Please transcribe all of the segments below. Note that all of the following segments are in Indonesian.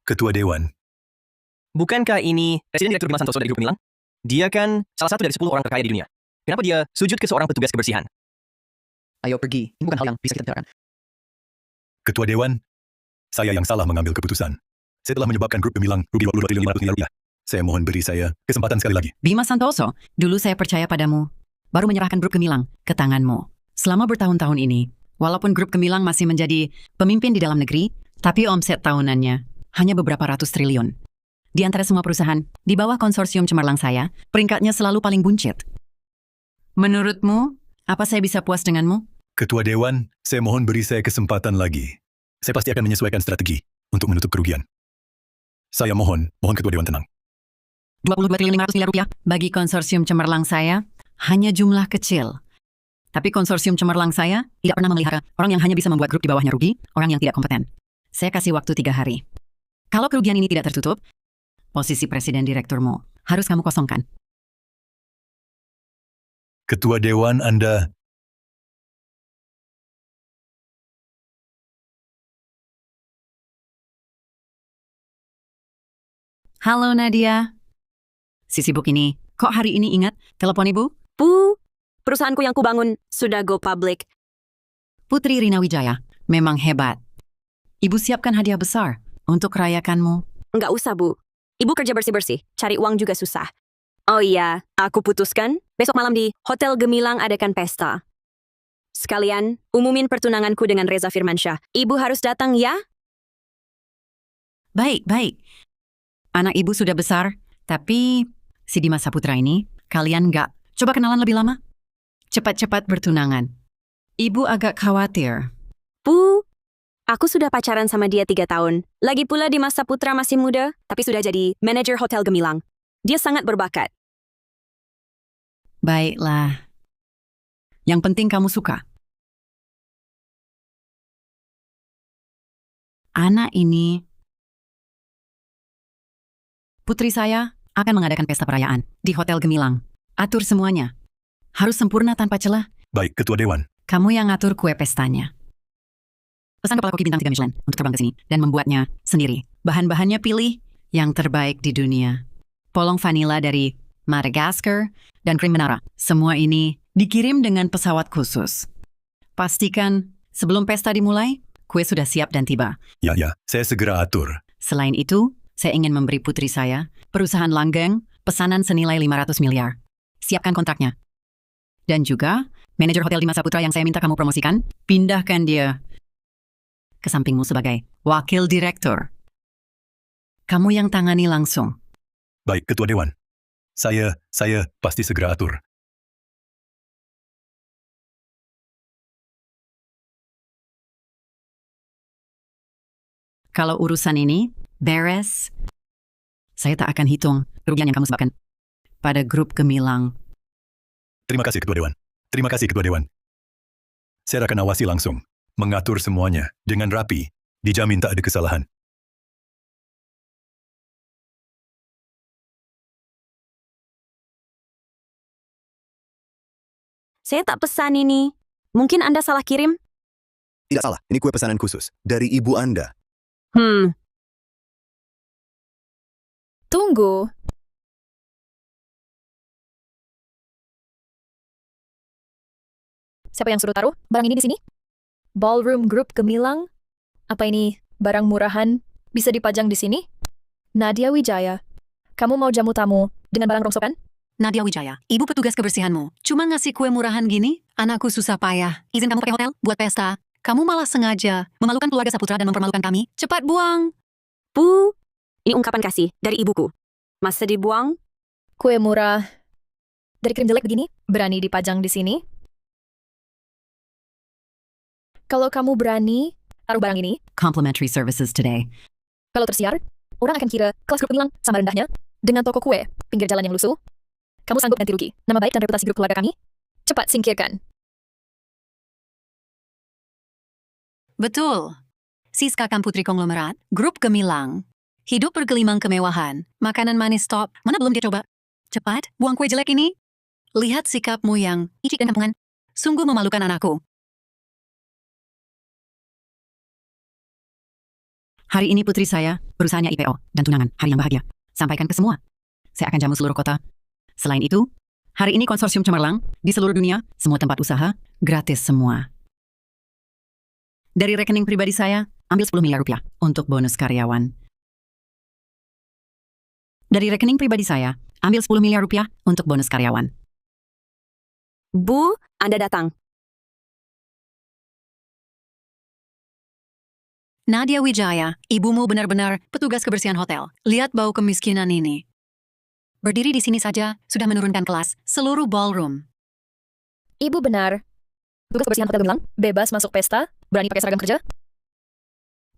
Ketua Dewan. Bukankah ini Presiden Direktur Bima Santoso dari Grup Gemilang? Dia kan salah satu dari 10 orang terkaya di dunia. Kenapa dia sujud ke seorang petugas kebersihan? Ayo pergi, ini bukan hal yang bisa kita bicarakan. Ketua Dewan, saya yang salah mengambil keputusan. Saya telah menyebabkan Grup Gemilang rugi 22 triliun 500 miliar rupiah. Saya mohon beri saya kesempatan sekali lagi. Bima Santoso, dulu saya percaya padamu, baru menyerahkan Grup Gemilang ke tanganmu. Selama bertahun-tahun ini, walaupun Grup Gemilang masih menjadi pemimpin di dalam negeri, tapi omset tahunannya hanya beberapa ratus triliun. Di antara semua perusahaan, di bawah konsorsium cemerlang saya, peringkatnya selalu paling buncit. Menurutmu, apa saya bisa puas denganmu? Ketua Dewan, saya mohon beri saya kesempatan lagi. Saya pasti akan menyesuaikan strategi untuk menutup kerugian. Saya mohon Ketua Dewan tenang. 22 triliun 500 miliar rupiah bagi konsorsium cemerlang saya hanya jumlah kecil. Tapi konsorsium cemerlang saya tidak pernah memelihara orang yang hanya bisa membuat grup di bawahnya rugi, orang yang tidak kompeten. Saya kasih waktu 3 hari. Kalau kerugian ini tidak tertutup, posisi presiden direkturmu harus kamu kosongkan. Ketua Dewan Anda... Halo Nadia. Si sibuk ini, kok hari ini ingat telepon ibu? Bu, perusahaanku yang kubangun sudah go public. Putri Rina Wijaya, memang hebat. Ibu siapkan hadiah besar untuk rayakanmu. Nggak usah, Bu. Ibu kerja bersih-bersih, cari uang juga susah. Oh iya, aku putuskan, besok malam di Hotel Gemilang adakan pesta. Sekalian, umumin pertunanganku dengan Reza Firmansyah. Ibu harus datang ya? Baik. Anak ibu sudah besar, tapi si Dimas Saputra ini, kalian nggak coba kenalan lebih lama? Cepat-cepat bertunangan. Ibu agak khawatir. Bu, aku sudah pacaran sama dia 3 tahun. Lagi pula Dimas Saputra masih muda, tapi sudah jadi manajer Hotel Gemilang. Dia sangat berbakat. Baiklah. Yang penting kamu suka. Anak ini, putri saya akan mengadakan pesta perayaan di Hotel Gemilang. Atur semuanya. Harus sempurna tanpa celah. Baik, Ketua Dewan. Kamu yang ngatur kue pestanya. Pesan kepala koki bintang 3 Michelin untuk terbang ke sini dan membuatnya sendiri. Bahan-bahannya pilih yang terbaik di dunia. Polong vanila dari Madagascar dan krim menara. Semua ini dikirim dengan pesawat khusus. Pastikan sebelum pesta dimulai, kue sudah siap dan tiba. Ya, saya segera atur. Selain itu, saya ingin memberi putri saya, perusahaan langgeng, pesanan senilai 500 miliar. Siapkan kontraknya. Dan juga, manajer Hotel Dimas Saputra yang saya minta kamu promosikan, pindahkan dia ke sampingmu sebagai wakil direktur. Kamu yang tangani langsung. Baik, Ketua Dewan. Saya pasti segera atur. Kalau urusan ini beres, saya tak akan hitung kerugian yang kamu sebabkan pada grup Gemilang. Terima kasih, Ketua Dewan. Terima kasih, Ketua Dewan. Saya akan awasi langsung, mengatur semuanya dengan rapi, dijamin tak ada kesalahan. Saya tak pesan ini. Mungkin Anda salah kirim? Tidak salah, ini kue pesanan khusus dari ibu Anda. Tunggu. Siapa yang suruh taruh barang ini di sini? Ballroom Group Gemilang? Apa ini barang murahan bisa dipajang di sini? Nadia Wijaya, kamu mau jamu tamu dengan barang rongsokan? Nadia Wijaya, ibu petugas kebersihanmu. Cuma ngasih kue murahan gini? Anakku susah payah. Izin kamu pakai hotel buat pesta. Kamu malah sengaja memalukan keluarga Saputra dan mempermalukan kami. Cepat buang. Bu, ini ungkapan kasih dari ibuku. Masa dibuang? Kue murah dari krim jelek begini berani dipajang di sini? Kalau kamu berani taruh barang ini, Complimentary services today. kalau tersiar, orang akan kira kelas grup Gemilang sama rendahnya. Dengan toko kue, pinggir jalan yang lusuh, kamu sanggup ganti rugi nama baik dan reputasi grup keluarga kami? Cepat singkirkan. Betul. Siskakan Putri Konglomerat, Grup Gemilang. Hidup bergelimang kemewahan, makanan manis top. Mana belum dia coba? Cepat, buang kue jelek ini. Lihat sikapmu yang icik dan kampungan. Sungguh memalukan anakku. Hari ini putri saya berusaha IPO dan tunangan hari yang bahagia. Sampaikan ke semua. Saya akan jamu seluruh kota. Selain itu, hari ini konsorsium cemerlang di seluruh dunia, semua tempat usaha, gratis semua. Dari rekening pribadi saya, ambil 10 miliar rupiah untuk bonus karyawan. Dari rekening pribadi saya, ambil 10 miliar rupiah untuk bonus karyawan. Bu, Anda datang. Nadia Wijaya, ibumu benar-benar petugas kebersihan hotel. Lihat bau kemiskinan ini. Berdiri di sini saja sudah menurunkan kelas seluruh ballroom. Ibu benar. Tugas kebersihan hotel Gemilang, bebas masuk pesta, berani pakai seragam kerja.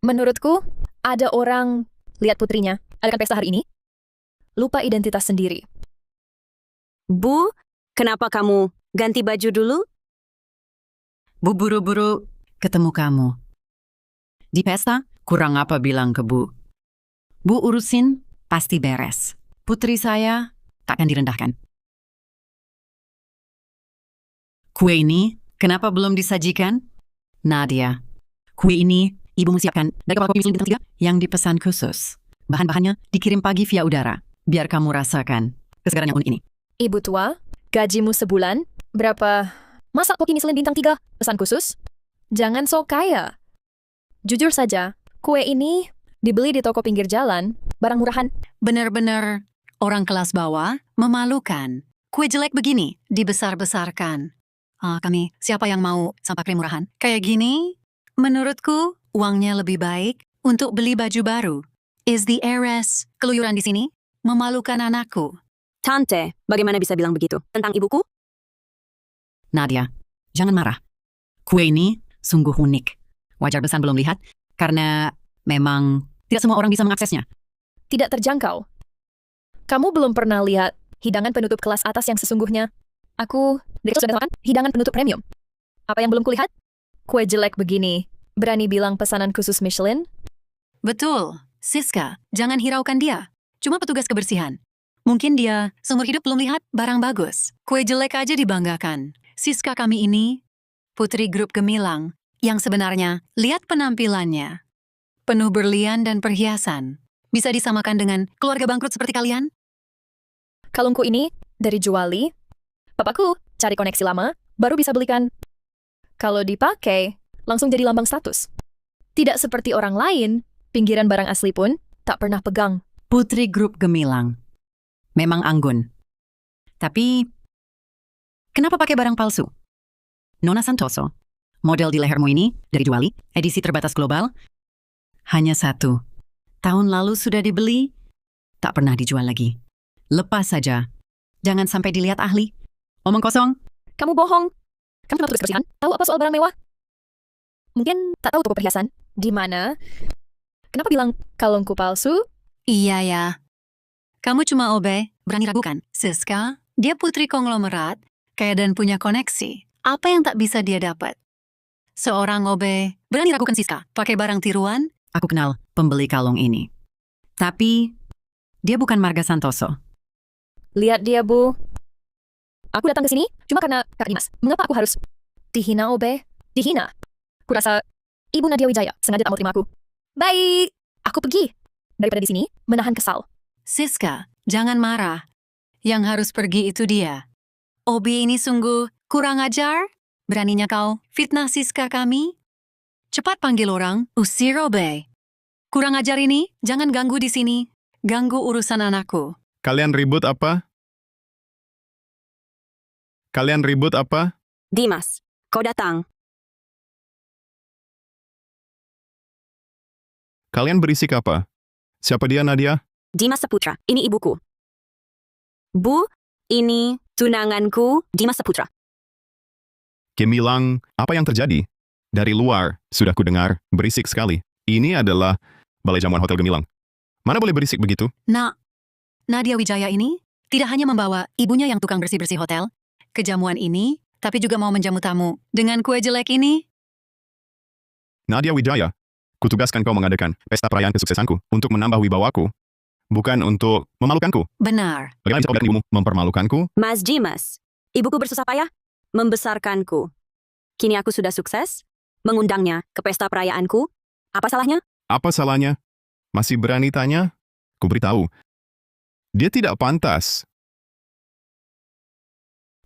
Menurutku, ada orang lihat putrinya, adakan pesta hari ini, lupa identitas sendiri. Bu, kenapa kamu ganti baju dulu? Bu buru-buru ketemu kamu. Di pesta, kurang apa bilang ke Bu. Bu urusin, pasti beres. Putri saya takkan direndahkan. Kue ini, kenapa belum disajikan? Nadia, kue ini ibumu siapkan dari kapal kopi Michelin bintang 3 yang dipesan khusus. Bahan-bahannya dikirim pagi via udara. Biar kamu rasakan kesegaran yang unik ini. Ibu tua, gajimu sebulan, berapa? Masak koki Michelin bintang 3, pesan khusus? Jangan sok kaya. Jujur saja, kue ini dibeli di toko pinggir jalan, barang murahan. Benar-benar orang kelas bawah memalukan. Kue jelek begini dibesar-besarkan. Kami, siapa yang mau sampah krim murahan? Kayak gini, menurutku uangnya lebih baik untuk beli baju baru. Is the heiress keluyuran di sini? Memalukan anakku. Tante, bagaimana bisa bilang begitu tentang ibuku? Nadia, jangan marah. Kue ini sungguh unik. Wajar Besan belum lihat, karena memang tidak semua orang bisa mengaksesnya. Tidak terjangkau. Kamu belum pernah lihat hidangan penutup kelas atas yang sesungguhnya. Aku dari kecil sudah makan hidangan penutup premium. Apa yang belum kulihat? Kue jelek begini. Berani bilang pesanan khusus Michelin? Betul, Siska, jangan hiraukan dia. Cuma petugas kebersihan. Mungkin dia seumur hidup belum lihat barang bagus. Kue jelek aja dibanggakan. Siska kami ini, putri grup Gemilang, yang sebenarnya lihat penampilannya. Penuh berlian dan perhiasan. Bisa disamakan dengan keluarga bangkrut seperti kalian? Kalungku ini dari Juwali. Papaku cari koneksi lama, baru bisa belikan. Kalau dipakai, langsung jadi lambang status. Tidak seperti orang lain, pinggiran barang asli pun tak pernah pegang. Putri grup Gemilang. Memang anggun. Tapi, kenapa pakai barang palsu? Nona Santoso, model di lehermu ini dari Juwali, edisi terbatas global, hanya 1. Tahun lalu sudah dibeli, tak pernah dijual lagi. Lepas saja. Jangan sampai dilihat ahli. Omong kosong. Kamu bohong. Kamu cuma tugas kebersihan, tahu apa soal barang mewah? Mungkin tak tahu toko perhiasan. Di mana? Kenapa bilang kalungku palsu? Iya ya. Kamu cuma OB, berani ragukan. Siska, dia putri konglomerat, kaya dan punya koneksi. Apa yang tak bisa dia dapat? Seorang OB, berani ragukan Siska, pakai barang tiruan? Aku kenal pembeli kalung ini. Tapi, dia bukan Marga Santoso. Lihat dia, Bu. Aku datang ke sini cuma karena Kak Dimas. Mengapa aku harus dihina, Obe? Dihina? Kurasa Ibu Nadia Wijaya sengaja tak mau terima aku. Baik, aku pergi. Daripada di sini, menahan kesal. Siska, jangan marah. Yang harus pergi itu dia. Obi ini sungguh kurang ajar. Beraninya kau fitnah Siska kami? Cepat panggil orang, usir Obe. Kurang ajar ini, jangan ganggu di sini. Ganggu urusan anakku. Kalian ribut apa? Kalian ribut apa? Dimas, kau datang. Kalian berisik apa? Siapa dia, Nadia? Dimas Saputra, ini ibuku. Bu, ini tunanganku, Dimas Saputra. Gemilang, apa yang terjadi? Dari luar, sudah kudengar, berisik sekali. Ini adalah Balai Jamuan Hotel Gemilang. Mana boleh berisik begitu? Nah, Nadia Wijaya ini tidak hanya membawa ibunya yang tukang bersih-bersih hotel ke jamuan ini, tapi juga mau menjamu tamu dengan kue jelek ini. Nadia Wijaya, kutugaskan kau mengadakan pesta perayaan kesuksesanku untuk menambah wibawaku, bukan untuk memalukanku. Benar. Bagaimana bisa kau biarkan ibumu mempermalukanku? Mas Dimas, ibuku bersusah payah membesarkanku. Kini aku sudah sukses, mengundangnya ke pesta perayaanku. Apa salahnya? Apa salahnya? Masih berani tanya? Ku beritahu. Dia tidak pantas.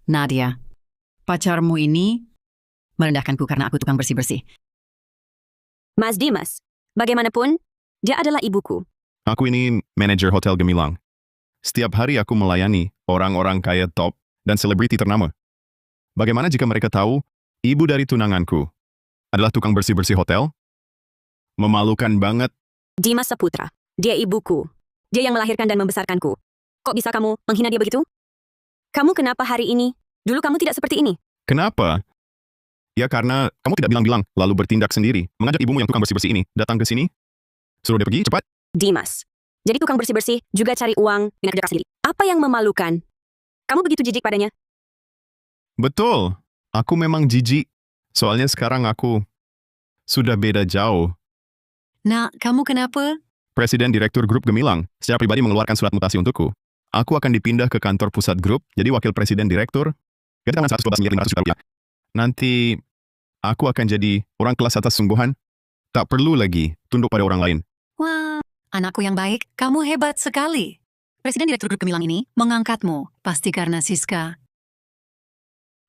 Nadia, pacarmu ini merendahkanku karena aku tukang bersih-bersih. Mas Dimas, bagaimanapun, dia adalah ibuku. Aku ini manajer Hotel Gemilang. Setiap hari aku melayani orang-orang kaya top dan selebriti ternama. Bagaimana jika mereka tahu ibu dari tunanganku adalah tukang bersih-bersih hotel? Memalukan banget. Dimas Saputra, dia ibuku. Dia yang melahirkan dan membesarkanku. Kok bisa kamu menghina dia begitu? Kamu kenapa hari ini? Dulu kamu tidak seperti ini. Kenapa? Ya karena kamu tidak bilang-bilang, lalu bertindak sendiri. Mengajak ibumu yang tukang bersih-bersih ini datang ke sini. Suruh dia pergi, cepat. Dimas, jadi tukang bersih-bersih juga cari uang dengan kerja keras sendiri. Apa yang memalukan? Kamu begitu jijik padanya? Betul. Aku memang jijik. Soalnya sekarang aku sudah beda jauh. Nak, kamu kenapa? Presiden Direktur Grup Gemilang secara pribadi mengeluarkan surat mutasi untukku. Aku akan dipindah ke kantor pusat grup, jadi wakil presiden direktur. Gaji tangan 112.500 juta rupiah. Nanti, aku akan jadi orang kelas atas sungguhan. Tak perlu lagi tunduk pada orang lain. Wah, anakku yang baik, kamu hebat sekali. Presiden Direktur Grup Gemilang ini mengangkatmu, pasti karena Siska.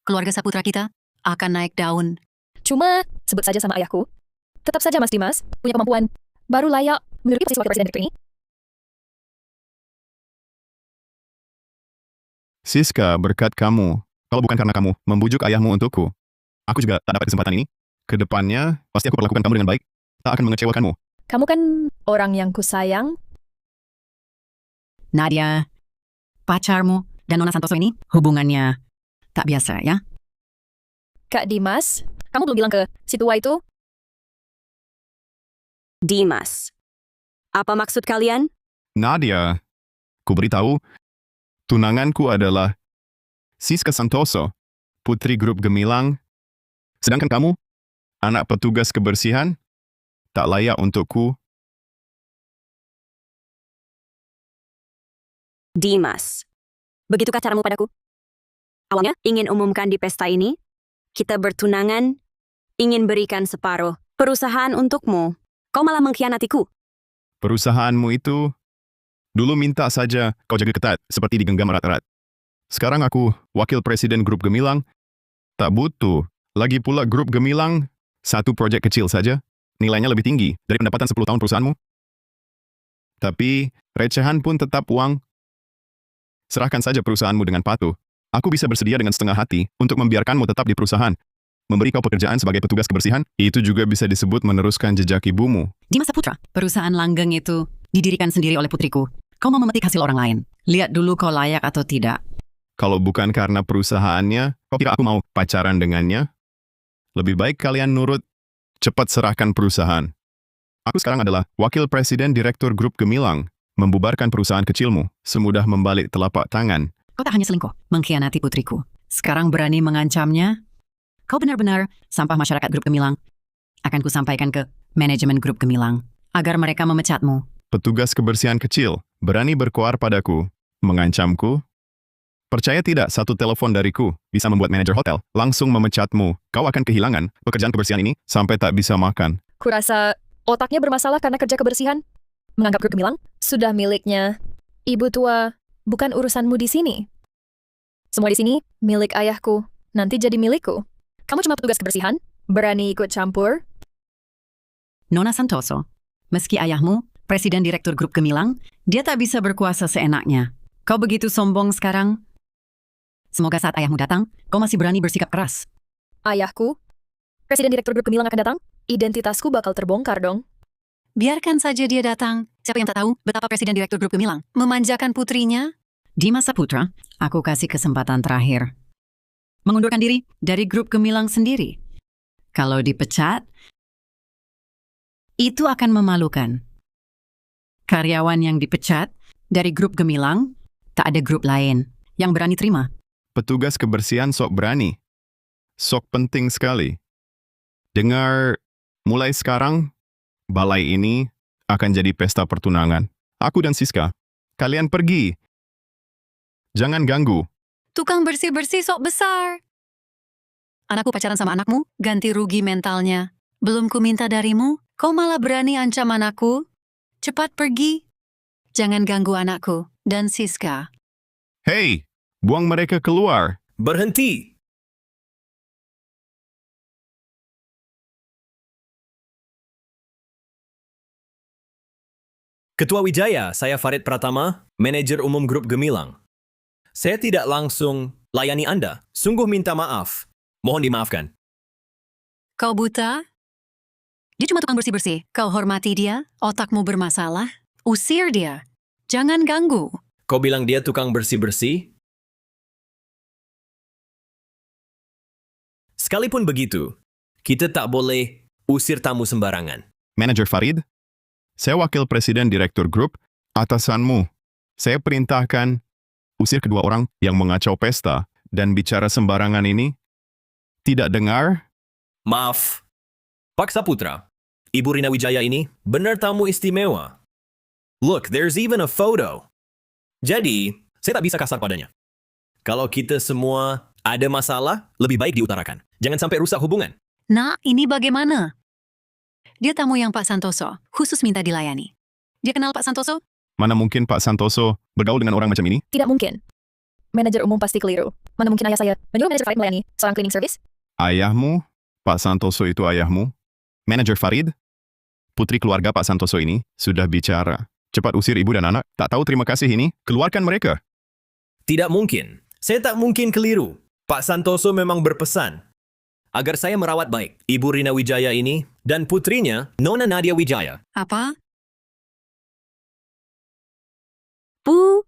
Keluarga Saputra kita akan naik daun. Cuma, sebut saja sama ayahku. Tetap saja Mas Dimas, punya kemampuan. Baru layak menduduki posisi wakil presiden direktur ini. Siska, berkat kamu. Kalau bukan karena kamu membujuk ayahmu untukku, aku juga tak dapat kesempatan ini. Kedepannya, pasti aku perlakukan kamu dengan baik. Tak akan mengecewakanmu. Kamu kan orang yang kusayang. Nadia, pacarmu dan Nona Santoso ini hubungannya tak biasa ya? Kak Dimas, kamu belum bilang ke si tua itu? Dimas, apa maksud kalian? Nadia, ku beritahu, tunanganku adalah Siska Santoso, putri grup Gemilang. Sedangkan kamu, anak petugas kebersihan, tak layak untukku. Dimas, begitukah caramu padaku? Awalnya ingin umumkan di pesta ini, kita bertunangan, ingin berikan separuh perusahaan untukmu. Kau malah mengkhianatiku. Perusahaanmu itu, dulu minta saja kau jaga ketat, seperti digenggam erat-erat. Sekarang aku wakil presiden grup Gemilang, tak butuh. Lagi pula grup Gemilang, satu proyek kecil saja, nilainya lebih tinggi dari pendapatan 10 tahun perusahaanmu. Tapi, recehan pun tetap uang. Serahkan saja perusahaanmu dengan patuh. Aku bisa bersedia dengan setengah hati untuk membiarkanmu tetap di perusahaan. Memberi kau pekerjaan sebagai petugas kebersihan, itu juga bisa disebut meneruskan jejak ibumu. Dimas Saputra, perusahaan langgeng itu didirikan sendiri oleh putriku. Kau mau memetik hasil orang lain. Lihat dulu kau layak atau tidak. Kalau bukan karena perusahaannya, kau kira aku mau pacaran dengannya? Lebih baik kalian nurut, cepat serahkan perusahaan. Aku sekarang adalah wakil presiden direktur grup Gemilang, membubarkan perusahaan kecilmu, semudah membalik telapak tangan. Kau tak hanya selingkuh, mengkhianati putriku. Sekarang berani mengancamnya? Kau benar-benar sampah masyarakat grup Gemilang. Akan kusampaikan ke manajemen grup Gemilang, agar mereka memecatmu. Petugas kebersihan kecil, berani berkoar padaku, mengancamku? Percaya tidak, satu telepon dariku bisa membuat manajer hotel langsung memecatmu. Kau akan kehilangan pekerjaan kebersihan ini sampai tak bisa makan. Kurasa otaknya bermasalah karena kerja kebersihan. Menganggap grup Gemilang sudah miliknya. Ibu tua, bukan urusanmu di sini. Semua di sini milik ayahku, nanti jadi milikku. Kamu cuma petugas kebersihan, berani ikut campur. Nona Santoso, meski ayahmu presiden direktur grup Gemilang, dia tak bisa berkuasa seenaknya. Kau begitu sombong sekarang? Semoga saat ayahmu datang, kau masih berani bersikap keras. Ayahku, presiden direktur grup Gemilang akan datang, identitasku bakal terbongkar dong. Biarkan saja dia datang. Siapa yang tak tahu betapa presiden direktur grup Gemilang memanjakan putrinya? Dimas Saputra, aku kasih kesempatan terakhir. Mengundurkan diri dari grup Gemilang sendiri. Kalau dipecat, itu akan memalukan. Karyawan yang dipecat dari grup Gemilang, tak ada grup lain yang berani terima. Petugas kebersihan sok berani. Sok penting sekali. Dengar, mulai sekarang, balai ini akan jadi pesta pertunangan. Aku dan Siska, kalian pergi. Jangan ganggu. Tukang bersih-bersih sok besar. Anakku pacaran sama anakmu, ganti rugi mentalnya. Belum ku minta darimu, kau malah berani ancam anakku? cepat pergi. Jangan ganggu anakku dan Siska. Hei, buang mereka keluar. Berhenti! Ketua Wijaya, saya Farid Pratama, manajer umum grup Gemilang. Saya tidak langsung layani Anda. Sungguh minta maaf. Mohon dimaafkan. Kau buta? Dia cuma tukang bersih-bersih. Kau hormati dia, otakmu bermasalah. Usir dia. Jangan ganggu. Kau bilang dia tukang bersih-bersih? Sekalipun begitu, kita tak boleh usir tamu sembarangan. Manager Farid, saya wakil presiden direktur grup. Atasanmu, saya perintahkan usir kedua orang yang mengacau pesta dan bicara sembarangan ini. Tidak dengar? Maaf. Pak Saputra, Ibu Rina Wijaya ini benar tamu istimewa. Look, there's even a photo. Jadi, saya tak bisa kasar padanya. Kalau kita semua ada masalah, lebih baik diutarakan. Jangan sampai rusak hubungan. Nak, ini bagaimana? Dia tamu yang Pak Santoso, khusus minta dilayani. Dia kenal Pak Santoso? Mana mungkin Pak Santoso bergaul dengan orang macam ini? Tidak mungkin. Manajer umum pasti keliru. Mana mungkin ayah saya menyuruh manajer Farid melayani seorang cleaning service? Ayahmu? Pak Santoso itu ayahmu? Manager Farid? Putri keluarga Pak Santoso ini sudah bicara. Cepat usir ibu dan anak. Tak tahu terima kasih ini. Keluarkan mereka. Tidak mungkin. Saya tak mungkin keliru. Pak Santoso memang berpesan agar saya merawat baik Ibu Rina Wijaya ini dan putrinya, Nona Nadia Wijaya. Apa? Bu,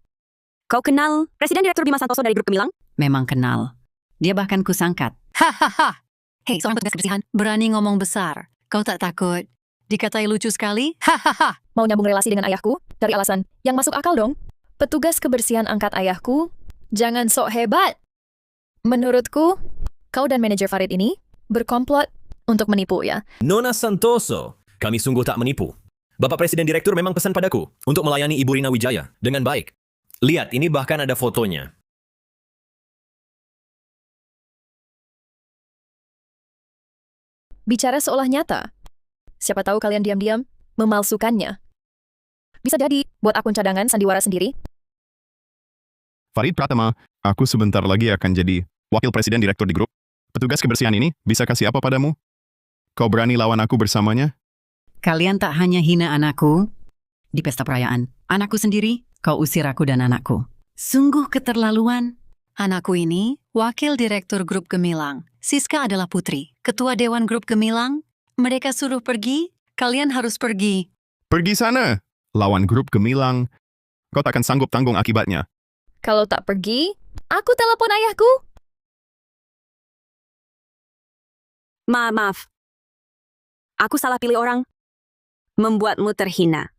kau kenal Presiden Direktur Bima Santoso dari grup Gemilang? Memang kenal. Dia bahkan kusangkat. Hahaha. Hei, seorang petugas kebersihan, berani ngomong besar. Kau tak takut dikatai lucu sekali? Hahaha. Mau nyambung relasi dengan ayahku? Dari alasan yang masuk akal dong. Petugas kebersihan angkat ayahku, jangan sok hebat. Menurutku, kau dan manajer Farid ini berkomplot untuk menipu ya. Nona Santoso, kami sungguh tak menipu. Bapak Presiden Direktur memang pesan padaku untuk melayani Ibu Rina Wijaya dengan baik. Lihat, ini bahkan ada fotonya. Bicara seolah nyata. Siapa tahu kalian diam-diam memalsukannya. Bisa jadi buat akun cadangan sandiwara sendiri. Farid Pratama, aku sebentar lagi akan jadi wakil presiden direktur di grup. Petugas kebersihan ini bisa kasih apa padamu? Kau berani lawan aku bersamanya? Kalian tak hanya hina anakku di pesta perayaan. Anakku sendiri, kau usir aku dan anakku. Sungguh keterlaluan. Anakku ini wakil direktur grup Gemilang. Siska adalah putri, ketua dewan grup Gemilang. Mereka suruh pergi, kalian harus pergi. Pergi sana! Lawan grup Gemilang. Kau takkan sanggup tanggung akibatnya. Kalau tak pergi, aku telepon ayahku. Maaf. Aku salah pilih orang. Membuatmu terhina.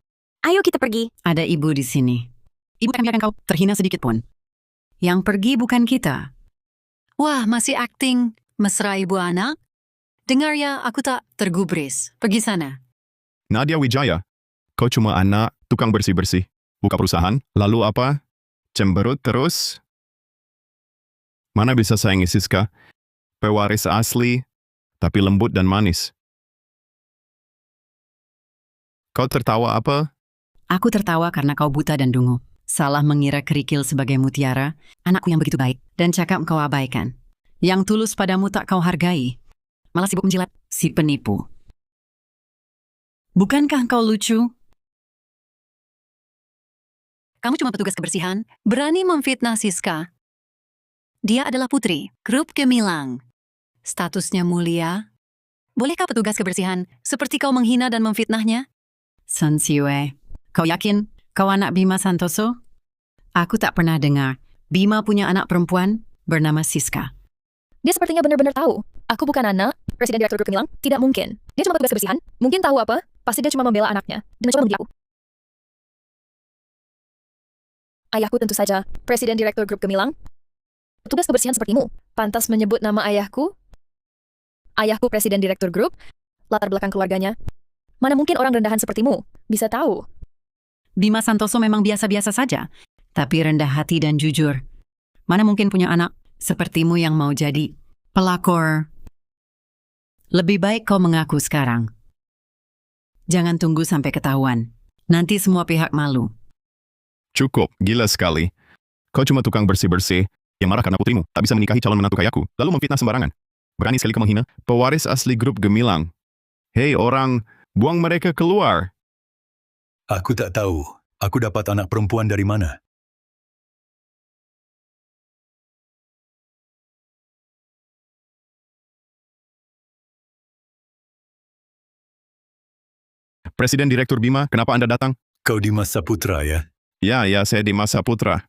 Ayo kita pergi. Ada ibu di sini. Ibu akan biarkan kau terhina sedikit pun. Yang pergi bukan kita. Wah, masih akting. Mesra ibu anak. Dengar ya, aku tak tergubris. Pergi sana. Nadia Wijaya, kau cuma anak tukang bersih-bersih. Buka perusahaan, lalu apa? Cemberut terus? Mana bisa sayangi Siska? Pewaris asli, tapi lembut dan manis. Kau tertawa apa? Aku tertawa karena kau buta dan dungu. Salah mengira kerikil sebagai mutiara, anakku yang begitu baik, dan cakap kau abaikan. Yang tulus padamu tak kau hargai. Malah sibuk menjilat si penipu. Bukankah kau lucu? Kamu cuma petugas kebersihan, berani memfitnah Siska. Dia adalah putri, grup Gemilang. Statusnya mulia. Bolehkah petugas kebersihan seperti kau menghina dan memfitnahnya? Sun Siwe, kau yakin kau anak Bima Santoso? Aku tak pernah dengar Bima punya anak perempuan bernama Siska. Dia sepertinya benar-benar tahu. Aku bukan anak Presiden Direktur Grup Gemilang. Tidak mungkin. Dia cuma petugas kebersihan. Mungkin tahu apa? Pasti dia cuma membela anaknya dan mencoba membunuh aku. Ayahku tentu saja Presiden Direktur Grup Gemilang. Petugas kebersihan sepertimu pantas menyebut nama ayahku? Ayahku Presiden Direktur Grup. Latar belakang keluarganya. Mana mungkin orang rendahan sepertimu bisa tahu? Bima Santoso memang biasa-biasa saja, tapi rendah hati dan jujur. Mana mungkin punya anak sepertimu yang mau jadi pelakor. Lebih baik kau mengaku sekarang. Jangan tunggu sampai ketahuan. Nanti semua pihak malu. Cukup, gila sekali. Kau cuma tukang bersih-bersih yang marah karena putrimu tak bisa menikahi calon menantu kayaku, lalu memfitnah sembarangan. Berani sekali kau menghina pewaris asli grup Gemilang. Hei orang, buang mereka keluar. Aku tak tahu. Aku dapat anak perempuan dari mana. Presiden Direktur Bima, kenapa Anda datang? Kau Dimas Saputra, ya? Ya, saya Dimas Saputra.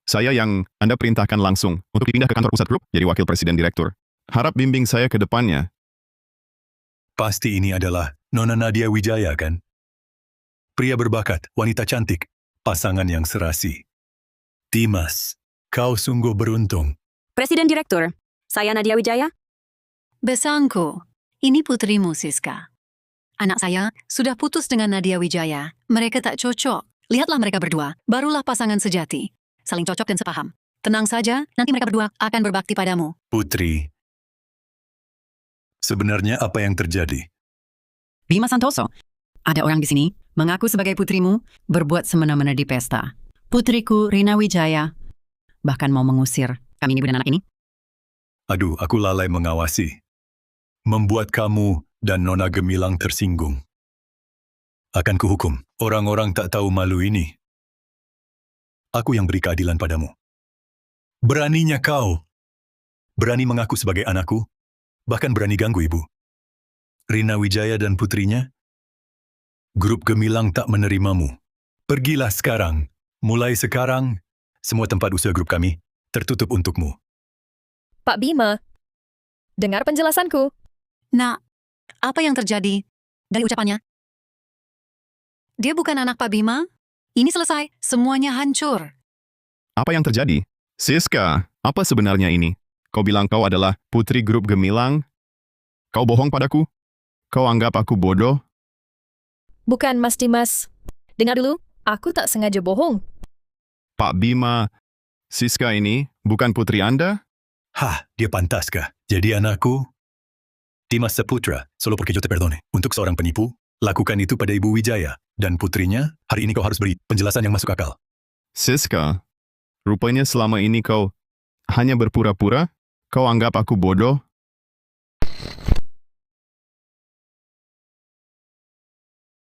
Saya yang Anda perintahkan langsung untuk dipindah ke kantor pusat grup jadi wakil presiden direktur. Harap bimbing saya ke depannya. Pasti ini adalah Nona Nadia Wijaya, kan? Pria berbakat, wanita cantik, pasangan yang serasi. Dimas, kau sungguh beruntung. Presiden Direktur, saya Nadia Wijaya. Besangku, ini putrimu Siska. Anak saya sudah putus dengan Nadia Wijaya. Mereka tak cocok. Lihatlah mereka berdua, barulah pasangan sejati. Saling cocok dan sepaham. Tenang saja, nanti mereka berdua akan berbakti padamu. Putri, sebenarnya apa yang terjadi? Bima Santoso, ada orang di sini mengaku sebagai putrimu berbuat semena-mena di pesta. Putriku Rina Wijaya bahkan mau mengusir kami ibu dan anak ini. Aduh, aku lalai mengawasi. Membuat kamu dan Nona Gemilang tersinggung. Akan kuhukum orang-orang tak tahu malu ini. Aku yang beri keadilan padamu. Beraninya kau. Berani mengaku sebagai anakku, bahkan berani ganggu ibu. Rina Wijaya dan putrinya, grup Gemilang tak menerimamu. Pergilah sekarang. Mulai sekarang, semua tempat usaha grup kami tertutup untukmu. Pak Bima, dengar penjelasanku. Nak, apa yang terjadi dari ucapannya? Dia bukan anak Pak Bima. Ini selesai, semuanya hancur. Apa yang terjadi? Siska, apa sebenarnya ini? Kau bilang kau adalah putri grup Gemilang? Kau bohong padaku? Kau anggap aku bodoh? Bukan Mas Dimas. Dengar dulu, aku tak sengaja bohong. Pak Bima, Siska ini bukan putri Anda? Hah, dia pantaskah jadi anakku? Dimas Saputra, solo porque yo te perdone. Untuk seorang penipu, lakukan itu pada Ibu Wijaya. Dan putrinya, hari ini kau harus beri penjelasan yang masuk akal. Siska, rupanya selama ini kau hanya berpura-pura? Kau anggap aku bodoh?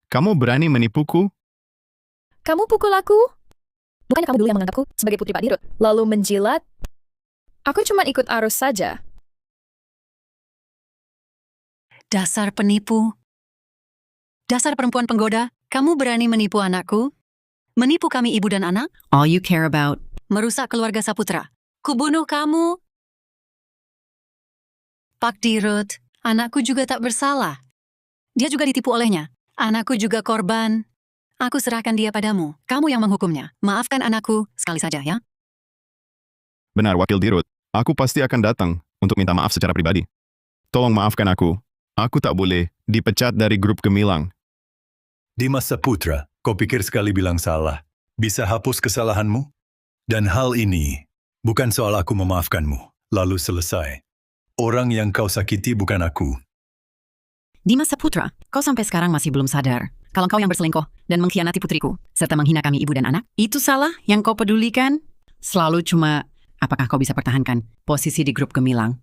Kamu berani menipuku? Kamu pukul aku? Bukan kamu dulu yang menganggapku sebagai putri Pak Dirut, lalu menjilat? Aku cuma ikut arus saja. Dasar penipu. Dasar perempuan penggoda, kamu berani menipu anakku? Menipu kami ibu dan anak? All you care about. Merusak keluarga Saputra. Kubunuh kamu. Pak Dirut, anakku juga tak bersalah. Dia juga ditipu olehnya. Anakku juga korban. Aku serahkan dia padamu. Kamu yang menghukumnya. Maafkan anakku sekali saja ya. Benar, Wakil Dirut. Aku pasti akan datang untuk minta maaf secara pribadi. Tolong maafkan aku. Aku tak boleh dipecat dari grup Gemilang. Dimas Saputra, kau pikir sekali bilang salah. Bisa hapus kesalahanmu? Dan hal ini bukan soal aku memaafkanmu, lalu selesai. Orang yang kau sakiti bukan aku. Dimas Saputra, kau sampai sekarang masih belum sadar. Kalau kau yang berselingkuh dan mengkhianati putriku, serta menghina kami ibu dan anak, itu salah yang kau pedulikan? Selalu cuma, apakah kau bisa pertahankan posisi di grup Gemilang?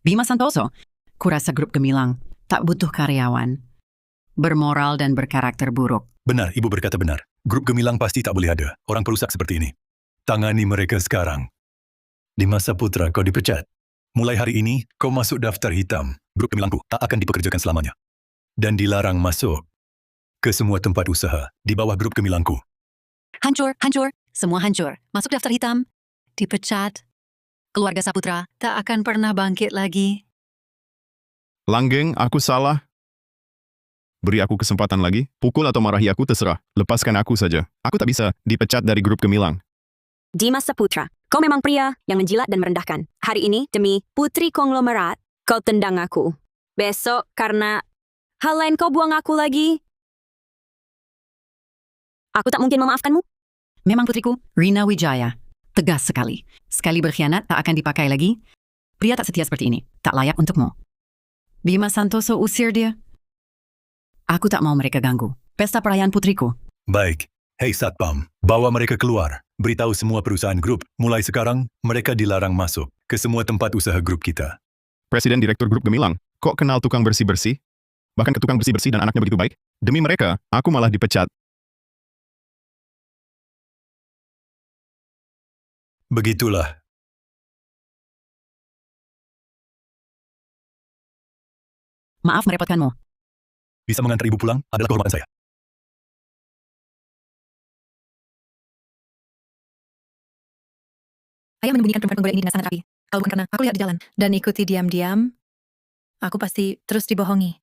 Bima Santoso, kurasa grup Gemilang tak butuh karyawan. Bermoral dan berkarakter buruk. Benar, ibu berkata benar. Grup Gemilang pasti tak boleh ada orang perusak seperti ini. Tangani mereka sekarang. Dimas Saputra, kau dipecat. Mulai hari ini, kau masuk daftar hitam. Grup Gemilangku tak akan dipekerjakan selamanya. Dan dilarang masuk ke semua tempat usaha di bawah grup Gemilangku. Hancur, hancur, semua hancur. Masuk daftar hitam, dipecat. Keluarga Saputra tak akan pernah bangkit lagi. Langgeng, aku salah. Beri aku kesempatan lagi, pukul atau marahi aku terserah. Lepaskan aku saja. Aku tak bisa dipecat dari grup Gemilang. Dimas Saputra, kau memang pria yang menjilat dan merendahkan. Hari ini, demi putri konglomerat, kau tendang aku. Besok, karena hal lain kau buang aku lagi. Aku tak mungkin memaafkanmu. Memang putriku, Rina Wijaya. Tegas sekali. Sekali berkhianat tak akan dipakai lagi. Pria tak setia seperti ini. Tak layak untukmu. Bima Santoso usir dia. Aku tak mau mereka ganggu. Pesta perayaan putriku. Baik. Hei Satpam, bawa mereka keluar. Beritahu semua perusahaan grup, mulai sekarang, mereka dilarang masuk ke semua tempat usaha grup kita. Presiden Direktur Grup Gemilang, kok kenal tukang bersih-bersih? Bahkan ke tukang bersih-bersih dan anaknya begitu baik? Demi mereka, aku malah dipecat. Begitulah. Maaf merepotkanmu. Bisa mengantar ibu pulang adalah kehormatan saya. Ayah menyembunyikan perempuan penggoda ini dengan sangat rapi. Kalau bukan karena aku lihat di jalan dan ikuti diam-diam, aku pasti terus dibohongi.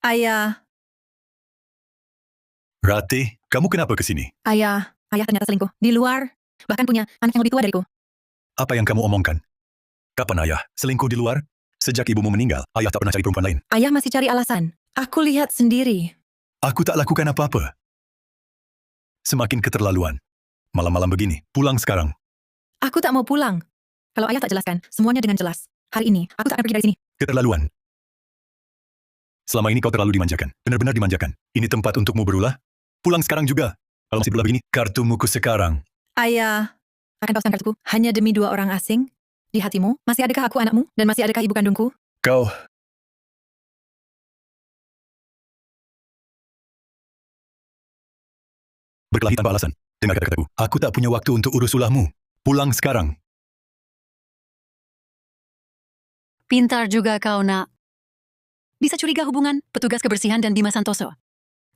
Ayah, Ratih, kamu kenapa ke sini? ayah ternyata selingkuh. Di luar, bahkan punya anak yang lebih tua dariku. Apa yang kamu omongkan? Kapan ayah selingkuh di luar? Sejak ibumu meninggal, ayah tak pernah cari perempuan lain. Ayah masih cari alasan. Aku lihat sendiri. Aku tak lakukan apa-apa. Semakin keterlaluan. Malam-malam begini, pulang sekarang. Aku tak mau pulang. Kalau ayah tak jelaskan semuanya dengan jelas, hari ini aku tak akan pergi dari sini. Keterlaluan. Selama ini kau terlalu dimanjakan. Benar-benar dimanjakan. Ini tempat untukmu berulah. Pulang sekarang juga. Kalau masih berulah begini, kartumu sekarang. Ayah, akan kau kartuku hanya demi 2 orang asing? Di hatimu, masih adakah aku anakmu? Dan masih adakah ibu kandungku? Kau... berkelahi tanpa alasan. Dengar kata-kataku. Aku tak punya waktu untuk urus ulahmu. Pulang sekarang. Pintar juga kau, nak. Bisa curiga hubungan petugas kebersihan dan Bima Santoso.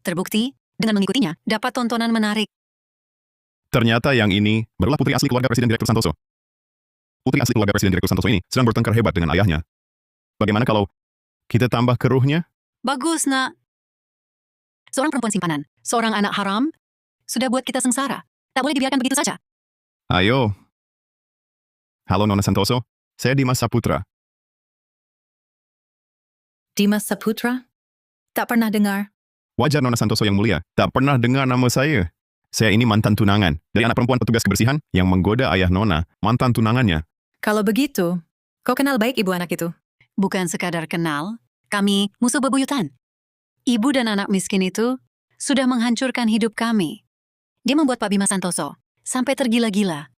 Terbukti, dengan mengikutinya, dapat tontonan menarik. Ternyata yang ini berulah putri asli keluarga Presiden Direktur Santoso. Putri asli keluarga Presiden Direktur Santoso ini sedang bertengkar hebat dengan ayahnya. Bagaimana kalau kita tambah keruhnya? Bagus, nak. Seorang perempuan simpanan, seorang anak haram, sudah buat kita sengsara. Tak boleh dibiarkan begitu saja. Ayo. Halo Nona Santoso, saya Dimas Saputra. Dimas Saputra? Tak pernah dengar. Wajar Nona Santoso yang mulia, tak pernah dengar nama saya. Saya ini mantan tunangan dari anak perempuan petugas kebersihan yang menggoda ayah Nona, mantan tunangannya. Kalau begitu, kau kenal baik ibu anak itu? Bukan sekadar kenal, kami musuh bebuyutan. Ibu dan anak miskin itu sudah menghancurkan hidup kami. Dia membuat Pak Bima Santoso sampai tergila-gila.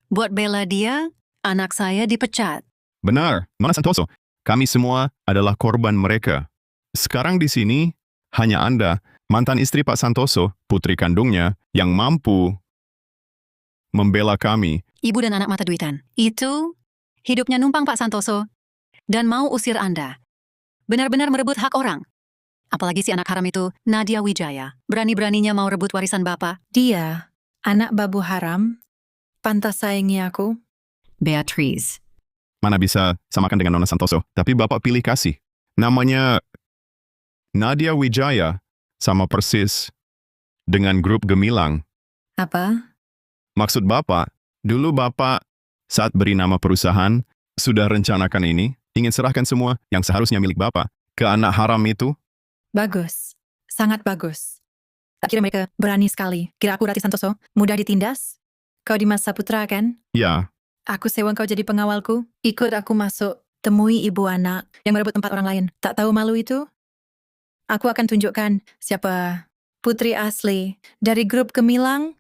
Buat bela dia, anak saya dipecat. Benar, Nona Santoso. Kami semua adalah korban mereka. Sekarang di sini, hanya Anda, mantan istri Pak Santoso, putri kandungnya, yang mampu membela kami. Ibu dan anak mata duitan. Itu hidupnya numpang Pak Santoso dan mau usir Anda. Benar-benar merebut hak orang. Apalagi si anak haram itu, Nadia Wijaya. Berani-beraninya mau rebut warisan Bapak. Dia, anak babu haram, pantas sayangi aku. Beatrice. Mana bisa samakan dengan Nona Santoso, tapi Bapak pilih kasih. Namanya Nadia Wijaya, sama persis dengan grup Gemilang. Apa? Maksud Bapak, dulu Bapak saat beri nama perusahaan, sudah rencanakan ini, ingin serahkan semua yang seharusnya milik Bapak ke anak haram itu? Bagus. Sangat bagus. Tak kira mereka berani sekali. Kira aku Ratih Santoso, mudah ditindas? Kau Dimas Saputra kan? Ya, Aku sewa kau jadi pengawalku. Ikut aku masuk. Temui ibu anak yang merebut tempat orang lain. Tak tahu malu itu? Aku akan tunjukkan siapa putri asli dari grup Gemilang.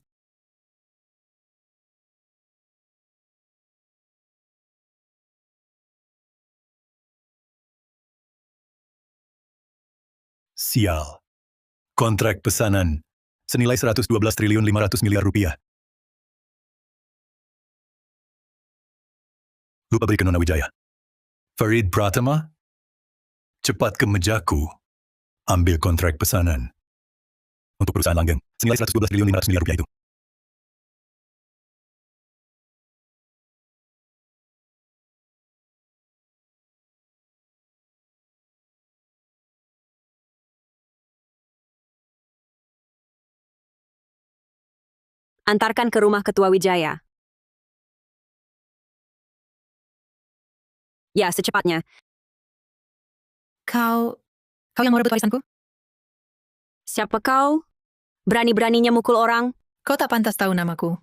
Sial. Kontrak pesanan senilai 112 triliun 500 miliar rupiah. Lupa beri ke Nona Wijaya. Farid Pratama, cepat ke mejaku. Ambil kontrak pesanan untuk perusahaan langgeng senilai 112 triliun 500 miliar rupiah itu. Antarkan ke rumah Ketua Wijaya. Ya, secepatnya. Kau yang mau rebut warisanku? Siapa kau? Berani-beraninya mukul orang? Kau tak pantas tahu namaku.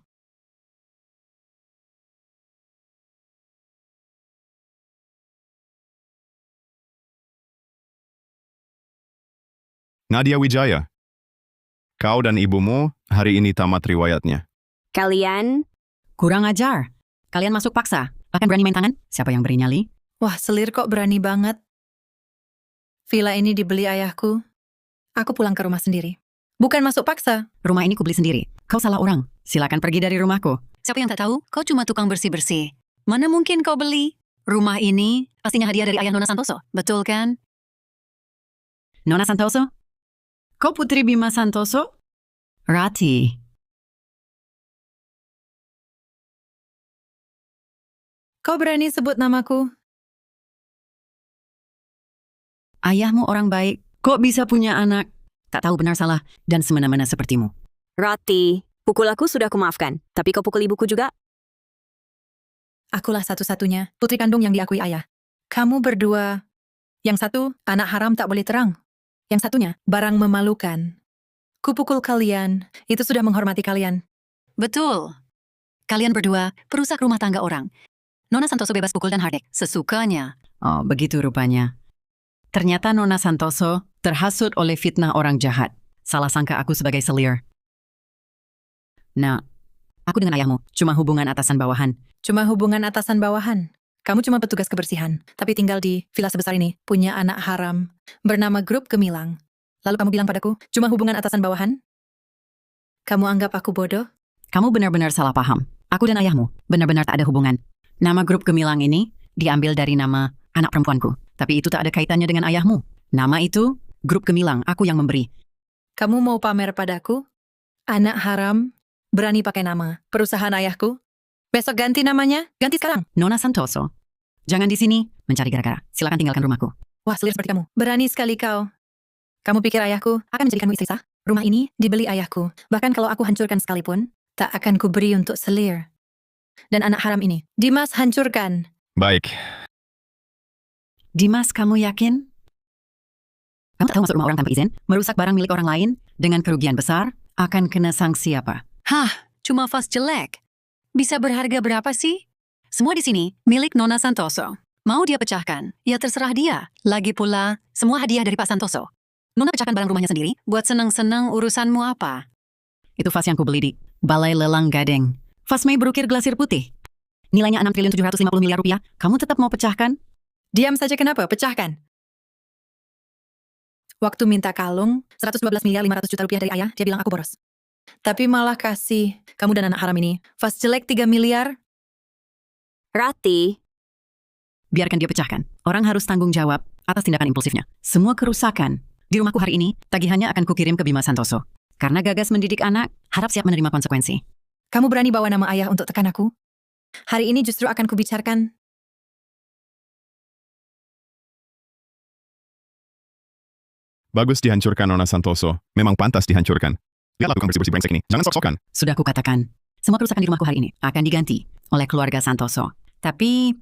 Nadia Wijaya, Kau dan ibumu hari ini tamat riwayatnya. Kalian, Kurang ajar. Kalian masuk paksa. Bahkan berani main tangan? Siapa yang beri nyali? Wah, selir kok berani banget. Villa ini dibeli ayahku. Aku pulang ke rumah sendiri. Bukan masuk paksa. Rumah ini kubeli sendiri. Kau salah orang. Silakan pergi dari rumahku. Siapa yang tak tahu? Kau cuma tukang bersih-bersih. Mana mungkin kau beli? Rumah ini pastinya hadiah dari ayah Nona Santoso. Betul kan? Nona Santoso? Kau putri Bima Santoso? Rati. Kau berani sebut namaku? Ayahmu orang baik. Kok bisa punya anak? Tak tahu benar salah dan semena-mena sepertimu. Rati, pukul aku sudah kumaafkan. Tapi kau pukul ibuku juga? Akulah satu-satunya putri kandung yang diakui ayah. Kamu berdua. Yang satu, anak haram tak boleh terang. Yang satunya, barang memalukan. Kupukul kalian, itu sudah menghormati kalian. Betul. Kalian berdua perusak rumah tangga orang. Nona Santoso bebas pukul dan hardek sesukanya. Oh, begitu rupanya. Ternyata Nona Santoso terhasut oleh fitnah orang jahat. Salah sangka aku sebagai selir. Nah, aku dengan ayahmu cuma hubungan atasan bawahan. Cuma hubungan atasan bawahan. Kamu cuma petugas kebersihan, tapi tinggal di villa sebesar ini, punya anak haram, bernama Grup Gemilang. Lalu kamu bilang padaku, cuma hubungan atasan bawahan? Kamu anggap aku bodoh? Kamu benar-benar salah paham. Aku dan ayahmu benar-benar tak ada hubungan. Nama Grup Gemilang ini diambil dari nama anak perempuanku. Tapi itu tak ada kaitannya dengan ayahmu. Nama itu Grup Gemilang, aku yang memberi. Kamu mau pamer padaku? Anak haram, berani pakai nama perusahaan ayahku? Besok ganti namanya, ganti sekarang. Nona Santoso, jangan di sini mencari gara-gara. Silakan tinggalkan rumahku. Wah, selir seperti kamu. Berani sekali kau. Kamu pikir ayahku akan menjadikanmu istri sah? Rumah ini dibeli ayahku. Bahkan kalau aku hancurkan sekalipun, tak akan kuberi untuk selir. Dan anak haram ini, Dimas hancurkan. Baik, Dimas, kamu yakin? Kamu tak tahu masuk rumah orang tanpa izin, merusak barang milik orang lain, dengan kerugian besar, akan kena sanksi apa? Hah, cuma vas jelek. Bisa berharga berapa sih? Semua di sini milik Nona Santoso. Mau dia pecahkan? Ya terserah dia. Lagi pula, semua hadiah dari Pak Santoso. Nona pecahkan barang rumahnya sendiri, buat senang-senang urusanmu apa? Itu vas yang kubeli di Balai Lelang Gading. Vas Mei berukir glasir putih. Nilainya 6.750 miliar rupiah. Kamu tetap mau pecahkan? Diam saja kenapa? Pecahkan. Waktu minta kalung, 112 miliar 500 juta rupiah dari ayah, dia bilang aku boros. Tapi malah kasih kamu dan anak haram ini vas jelek 3 miliar. Rati, Biarkan dia pecahkan. Orang harus tanggung jawab atas tindakan impulsifnya. Semua kerusakan di rumahku hari ini, tagihannya akan kukirim ke Bima Santoso. Karena gagas mendidik anak, harap siap menerima konsekuensi. Kamu berani bawa nama ayah untuk tekan aku? Hari ini justru akan kubicarakan. bagus dihancurkan Nona Santoso. Memang pantas dihancurkan. Lihatlah tukang bersih-bersih brengsek ini. Jangan sok-sokan. Sudah kukatakan, semua kerusakan di rumahku hari ini akan diganti oleh keluarga Santoso. Tapi,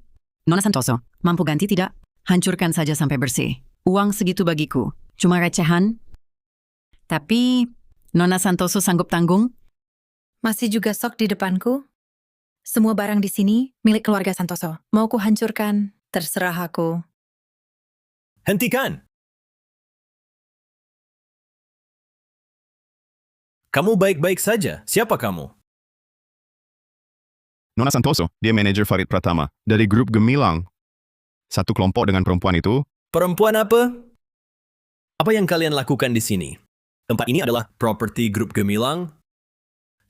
Nona Santoso, mampu ganti tidak? Hancurkan saja sampai bersih. Uang segitu bagiku, cuma recehan. Tapi, Nona Santoso sanggup tanggung? Masih juga sok di depanku? Semua barang di sini milik keluarga Santoso. Mau ku hancurkan, terserah aku. Hentikan! Kamu baik-baik saja. Siapa kamu? Nona Santoso, dia manajer Farid Pratama dari grup Gemilang. Satu kelompok dengan perempuan itu. Perempuan apa? Apa yang kalian lakukan di sini? Tempat ini adalah properti grup Gemilang.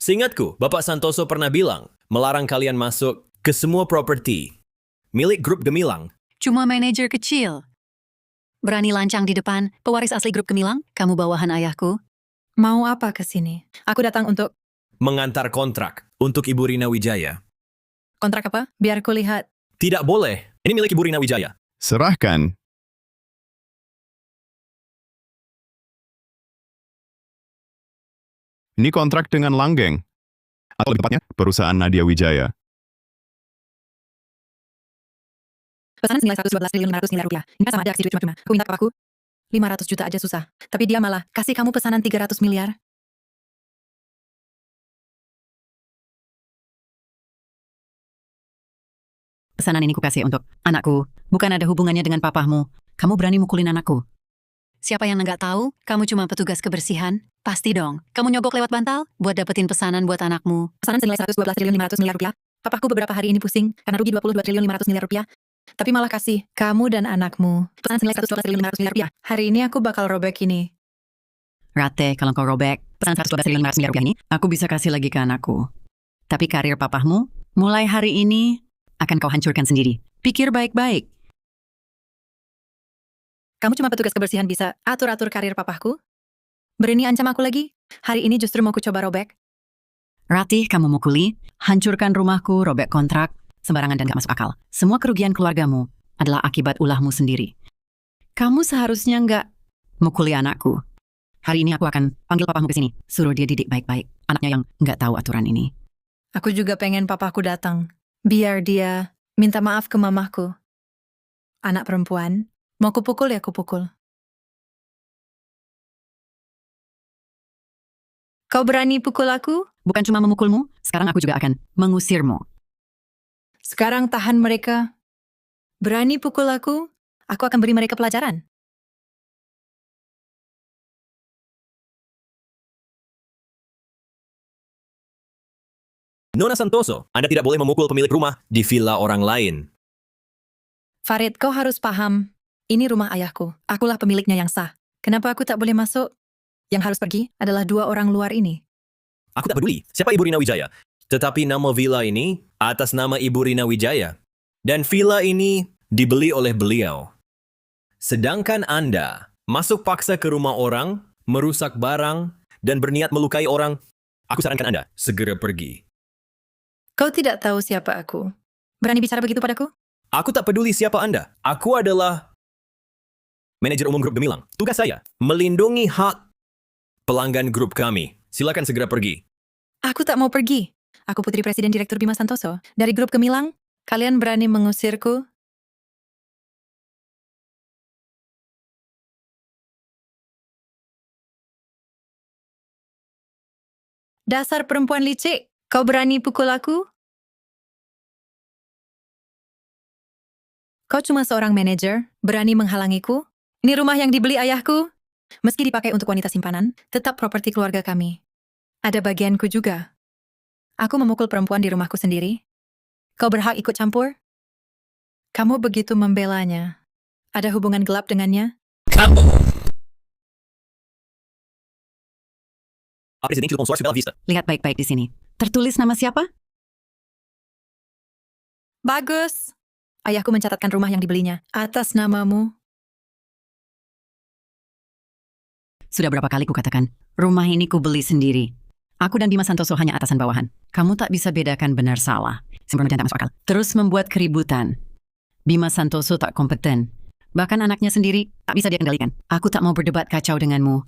Seingatku, Bapak Santoso pernah bilang, melarang kalian masuk ke semua properti milik grup Gemilang. Cuma manajer kecil. Berani lancang di depan pewaris asli grup Gemilang? Kamu bawahan ayahku? Mau apa ke sini? Aku datang untuk Mengantar kontrak untuk Ibu Rina Wijaya. kontrak apa? Biar ku lihat. Tidak boleh. Ini milik Ibu Rina Wijaya. Serahkan. Ini kontrak dengan Langgeng. Atau lebih tepatnya, perusahaan Nadia Wijaya. Pesanan senilai 112 triliun 500 miliar rupiah. Ini sama aja aksi duit cuma-cuma. Aku minta ke aku 500 juta aja susah. Tapi dia malah kasih kamu pesanan 300 miliar. Pesanan ini kukasih untuk anakku. Bukan ada hubungannya dengan papahmu. Kamu berani mukulin anakku. Siapa yang nggak tahu, kamu cuma petugas kebersihan? Pasti dong. Kamu nyogok lewat bantal buat dapetin pesanan buat anakmu. Pesanan senilai 112 triliun 500 miliar rupiah. Papaku beberapa hari ini pusing karena rugi 22 triliun 500 miliar rupiah. Tapi malah kasih kamu dan anakmu pesanan senilai 112 triliun 500 miliar rupiah. Hari ini aku bakal robek ini. Rate, kalau kau robek pesan 112 triliun 500 miliar rupiah ini, aku bisa kasih lagi ke anakku. Tapi karir papahmu, mulai hari ini, akan kau hancurkan sendiri. Pikir baik-baik. Kamu cuma petugas kebersihan bisa atur-atur karir papahku? Berani ancam aku lagi? Hari ini justru mau ku coba robek. Ratih, kamu mukuli, hancurkan rumahku, robek kontrak, sembarangan dan gak masuk akal. Semua kerugian keluargamu adalah akibat ulahmu sendiri. Kamu seharusnya nggak mukuli anakku. Hari ini aku akan panggil papamu ke sini, suruh dia didik baik-baik. Anaknya yang nggak tahu aturan ini. Aku juga pengen papaku datang. Biar dia minta maaf ke mamahku. Anak perempuan, mau kupukul ya kupukul. Kau berani pukul aku? Bukan cuma memukulmu, sekarang aku juga akan mengusirmu. Sekarang tahan mereka. Berani pukul aku akan beri mereka pelajaran. Nona Santoso, Anda tidak boleh memukul pemilik rumah di villa orang lain. Farid, kau harus paham. Ini rumah ayahku. Akulah pemiliknya yang sah. Kenapa aku tak boleh masuk? Yang harus pergi adalah 2 orang luar ini. Aku tak peduli siapa Ibu Rina Wijaya. Tetapi nama villa ini atas nama Ibu Rina Wijaya. Dan villa ini dibeli oleh beliau. Sedangkan Anda masuk paksa ke rumah orang, merusak barang, dan berniat melukai orang, aku sarankan Anda segera pergi. Kau tidak tahu siapa aku. Berani bicara begitu padaku? Aku tak peduli siapa Anda. Aku adalah manajer umum grup Gemilang. Tugas saya melindungi hak pelanggan grup kami. Silakan segera pergi. Aku tak mau pergi. Aku putri Presiden Direktur Bima Santoso. Dari grup Gemilang, kalian berani mengusirku? Dasar perempuan licik. Kau berani pukul aku? Kau cuma seorang manajer, berani menghalangiku? Ini rumah yang dibeli ayahku. Meski dipakai untuk wanita simpanan, tetap properti keluarga kami. Ada bagianku juga. Aku memukul perempuan di rumahku sendiri. Kau berhak ikut campur? Kamu begitu membelanya. Ada hubungan gelap dengannya? Presidente do Consórcio Bela Vista. Lihat baik-baik di sini. Tertulis nama siapa? Bagus. Ayahku mencatatkan rumah yang dibelinya atas namamu. Sudah berapa kali kukatakan, rumah ini kubeli sendiri. Aku dan Bima Santoso hanya atasan bawahan. Kamu tak bisa bedakan benar salah. Sempurna dan tak masuk akal. Terus membuat keributan. Bima Santoso tak kompeten. Bahkan anaknya sendiri tak bisa dia kendalikan. Aku tak mau berdebat kacau denganmu.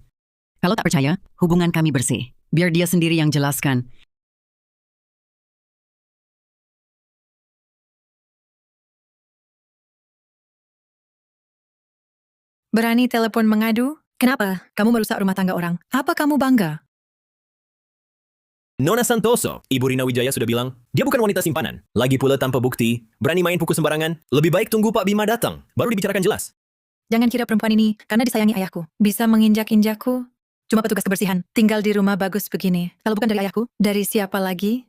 Kalau tak percaya, hubungan kami bersih. Biar dia sendiri yang jelaskan. Berani telepon mengadu? Kenapa? Kamu merusak rumah tangga orang. Apa kamu bangga? Nona Santoso, Ibu Rina Wijaya sudah bilang, dia bukan wanita simpanan. Lagi pula tanpa bukti, berani main pukul sembarangan. Lebih baik tunggu Pak Bima datang, baru dibicarakan jelas. Jangan kira perempuan ini, karena disayangi ayahku, bisa menginjak-injakku. Cuma petugas kebersihan, tinggal di rumah bagus begini. Kalau bukan dari ayahku, dari siapa lagi?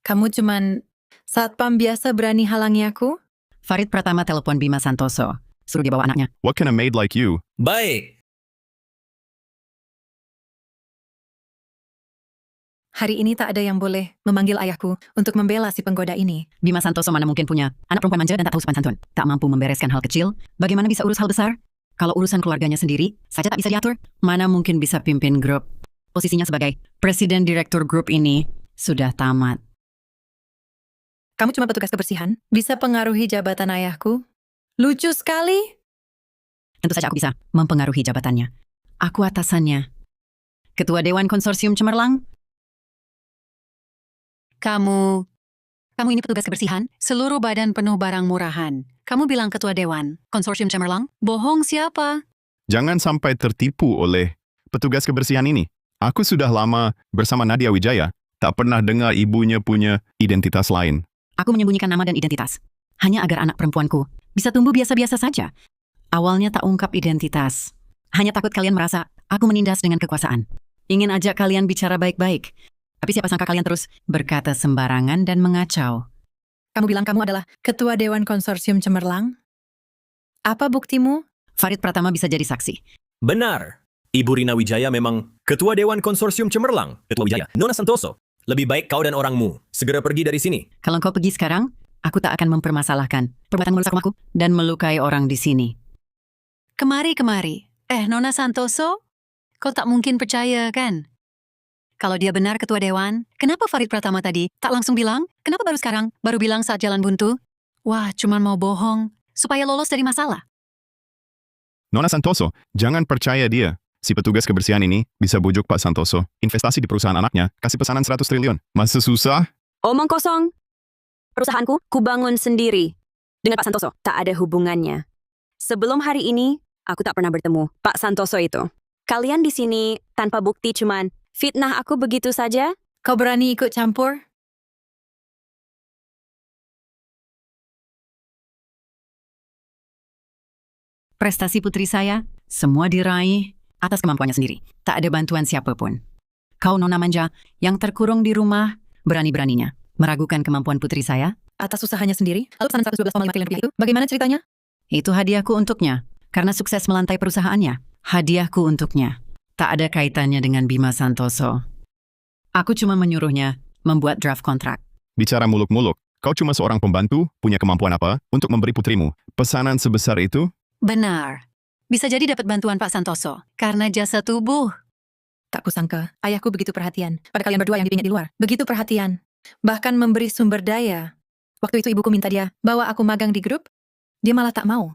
Kamu cuman satpam biasa berani halangi aku? Farid pertama telepon Bima Santoso. Suruh dia bawa anaknya. What can a maid like you? Baik. Hari ini tak ada yang boleh memanggil ayahku untuk membela si penggoda ini. Bima Santoso mana mungkin punya anak perempuan manja dan tak tahu sopan santun. Tak mampu membereskan hal kecil. Bagaimana bisa urus hal besar? Kalau urusan keluarganya sendiri saja tak bisa diatur, mana mungkin bisa pimpin grup? Posisinya sebagai Presiden Direktur grup ini sudah tamat. Kamu cuma petugas kebersihan, bisa pengaruhi jabatan ayahku? Lucu sekali. Tentu saja aku bisa mempengaruhi jabatannya. Aku atasannya. Ketua Dewan Konsorsium Cemerlang. Kamu ini petugas kebersihan, seluruh badan penuh barang murahan. Kamu bilang ketua dewan, konsorsium Cemerlang? Bohong siapa? Jangan sampai tertipu oleh petugas kebersihan ini. Aku sudah lama bersama Nadia Wijaya, tak pernah dengar ibunya punya identitas lain. Aku menyembunyikan nama dan identitas. Hanya agar anak perempuanku bisa tumbuh biasa-biasa saja. Awalnya tak ungkap identitas. Hanya takut kalian merasa aku menindas dengan kekuasaan. Ingin ajak kalian bicara baik-baik. Tapi siapa sangka kalian terus berkata sembarangan dan mengacau. Kamu bilang kamu adalah Ketua Dewan Konsorsium Cemerlang? Apa buktimu? Farid Pratama bisa jadi saksi. Benar. Ibu Rina Wijaya memang Ketua Dewan Konsorsium Cemerlang. Ketua Wijaya, Nona Santoso. Lebih baik kau dan orangmu segera pergi dari sini. Kalau kau pergi sekarang, aku tak akan mempermasalahkan perbuatan merusak rumahku dan melukai orang di sini. Kemari. Nona Santoso? Kau tak mungkin percaya, kan? Kalau dia benar ketua dewan, kenapa Farid Pratama tadi tak langsung bilang? Kenapa baru sekarang? Baru bilang saat jalan buntu? Wah, cuman mau bohong, supaya lolos dari masalah. Nona Santoso, jangan percaya dia. Si petugas kebersihan ini bisa bujuk Pak Santoso. Investasi di perusahaan anaknya, kasih pesanan 100 triliun. Masa susah? Omong kosong. Perusahaanku, kubangun sendiri. Dengan Pak Santoso, tak ada hubungannya. Sebelum hari ini, aku tak pernah bertemu Pak Santoso itu. Kalian di sini tanpa bukti cuman fitnah aku begitu saja? Kau berani ikut campur? Prestasi putri saya, semua diraih atas kemampuannya sendiri. Tak ada bantuan siapapun. Kau nona manja yang terkurung di rumah, berani-beraninya meragukan kemampuan putri saya? Atas usahanya sendiri? Lalu pesanan 112,5 triliun rupiah itu, bagaimana ceritanya? Itu hadiahku untuknya, karena sukses melantai perusahaannya. Hadiahku untuknya. Tak ada kaitannya dengan Bima Santoso. Aku cuma menyuruhnya membuat draft kontrak. Bicara muluk-muluk, kau cuma seorang pembantu, punya kemampuan apa untuk memberi putrimu pesanan sebesar itu? Benar. Bisa jadi dapat bantuan Pak Santoso, karena jasa tubuh. Tak kusangka, ayahku begitu perhatian pada kalian berdua yang dipingat di luar. Begitu perhatian. Bahkan memberi sumber daya. Waktu itu ibuku minta dia bawa aku magang di grup, dia malah tak mau.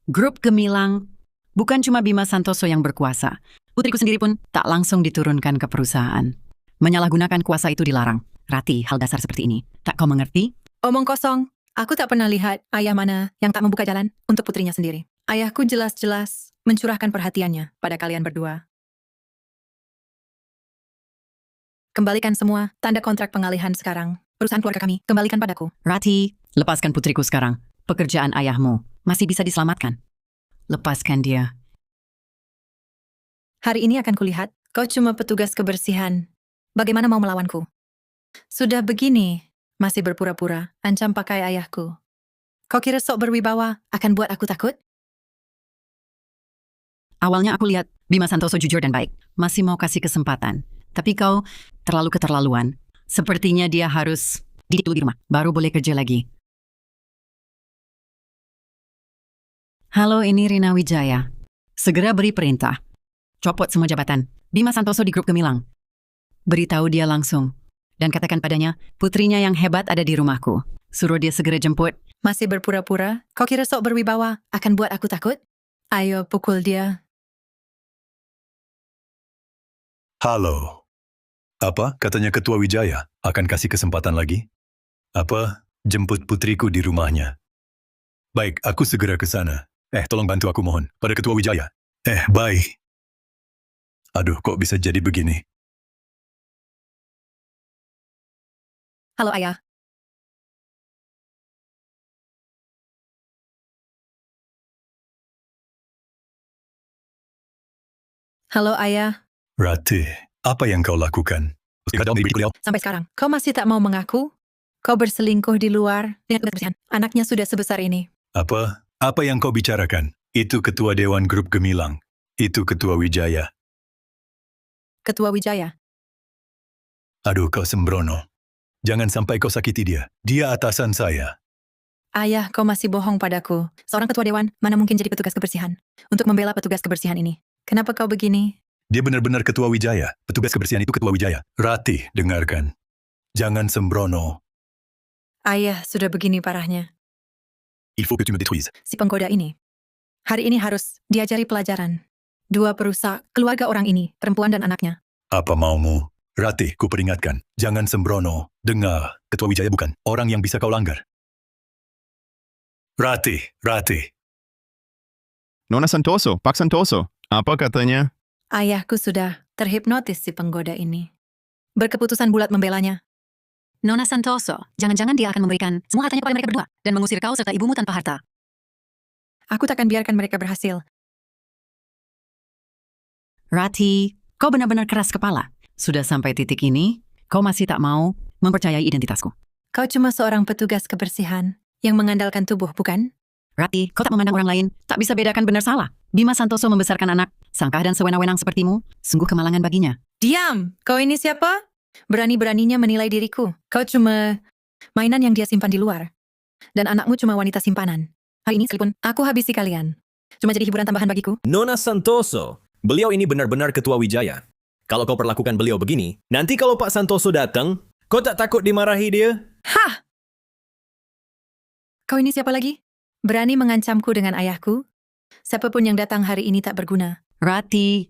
Grup Gemilang, bukan cuma Bima Santoso yang berkuasa. Putriku sendiri pun tak langsung diturunkan ke perusahaan. Menyalahgunakan kuasa itu dilarang. Rati, hal dasar seperti ini. Tak kau mengerti? Omong kosong. Aku tak pernah lihat ayah mana yang tak membuka jalan untuk putrinya sendiri. Ayahku jelas-jelas mencurahkan perhatiannya pada kalian berdua. Kembalikan semua tanda kontrak pengalihan sekarang. Perusahaan keluarga kami, kembalikan padaku. Rati, lepaskan putriku sekarang. Pekerjaan ayahmu masih bisa diselamatkan. Lepaskan dia. Hari ini akan kulihat, kau cuma petugas kebersihan. Bagaimana mau melawanku? Sudah begini, masih berpura-pura, ancam pakai ayahku. Kau kira sok berwibawa akan buat aku takut? Awalnya aku lihat Bima Santoso jujur dan baik. Masih mau kasih kesempatan. Tapi kau terlalu keterlaluan. Sepertinya dia harus didik dulu di rumah, baru boleh kerja lagi. Halo, ini Rina Wijaya. Segera beri perintah. Copot semua jabatan Bima Santoso di grup Gemilang. Beritahu dia langsung. Dan katakan padanya, putrinya yang hebat ada di rumahku. Suruh dia segera jemput. Masih berpura-pura? Kau kira sok berwibawa akan buat aku takut? Ayo, pukul dia. Halo. Apa? Katanya Ketua Wijaya akan kasih kesempatan lagi? Apa? Jemput putriku di rumahnya. Baik, aku segera ke sana. Tolong bantu aku mohon. Pada Ketua Wijaya. Bye. Aduh, kok bisa jadi begini? Halo, ayah. Halo, ayah. Rati, apa yang kau lakukan? Sampai sekarang, kau masih tak mau mengaku? Kau berselingkuh di luar dengan kebersihan. Anaknya sudah sebesar ini. Apa? Apa yang kau bicarakan? Itu Ketua Dewan Grup Gemilang. Itu Ketua Wijaya. Ketua Wijaya. Aduh, kau sembrono. Jangan sampai kau sakiti dia. Dia atasan saya. Ayah, kau masih bohong padaku. Seorang ketua dewan, mana mungkin jadi petugas kebersihan? Untuk membela petugas kebersihan ini. Kenapa kau begini? Dia benar-benar Ketua Wijaya. Petugas kebersihan itu Ketua Wijaya. Rati, dengarkan. Jangan sembrono. Ayah, sudah begini parahnya. Il faut que tu me détruises. Si penggoda ini. Hari ini harus diajari pelajaran. Dua perusak keluarga orang ini, perempuan dan anaknya. Apa maumu? Rati, ku peringatkan. Jangan sembrono. Dengar, Ketua Wijaya bukan orang yang bisa kau langgar. Rati. Nona Santoso, Pak Santoso, apa katanya? Ayahku sudah terhipnotis si penggoda ini. Berkeputusan bulat membelanya. Nona Santoso, jangan-jangan dia akan memberikan semua hartanya pada mereka berdua dan mengusir kau serta ibumu tanpa harta. Aku takkan biarkan mereka berhasil. Rati, kau benar-benar keras kepala. Sudah sampai titik ini, kau masih tak mau mempercayai identitasku. Kau cuma seorang petugas kebersihan yang mengandalkan tubuh, bukan? Rati, kau tak memandang orang lain, tak bisa bedakan benar salah. Bima Santoso membesarkan anak, sangkah dan sewenang-wenang sepertimu, sungguh kemalangan baginya. Diam! Kau ini siapa? Berani-beraninya menilai diriku. Kau cuma mainan yang dia simpan di luar. Dan anakmu cuma wanita simpanan. Hari ini sekalipun aku habisi kalian. Cuma jadi hiburan tambahan bagiku. Nona Santoso, beliau ini benar-benar ketua Wijaya. Kalau kau perlakukan beliau begini, nanti kalau Pak Santoso datang, kau tak takut dimarahi dia? Hah! Kau ini siapa lagi? Berani mengancamku dengan ayahku? Siapapun yang datang hari ini tak berguna. Rati,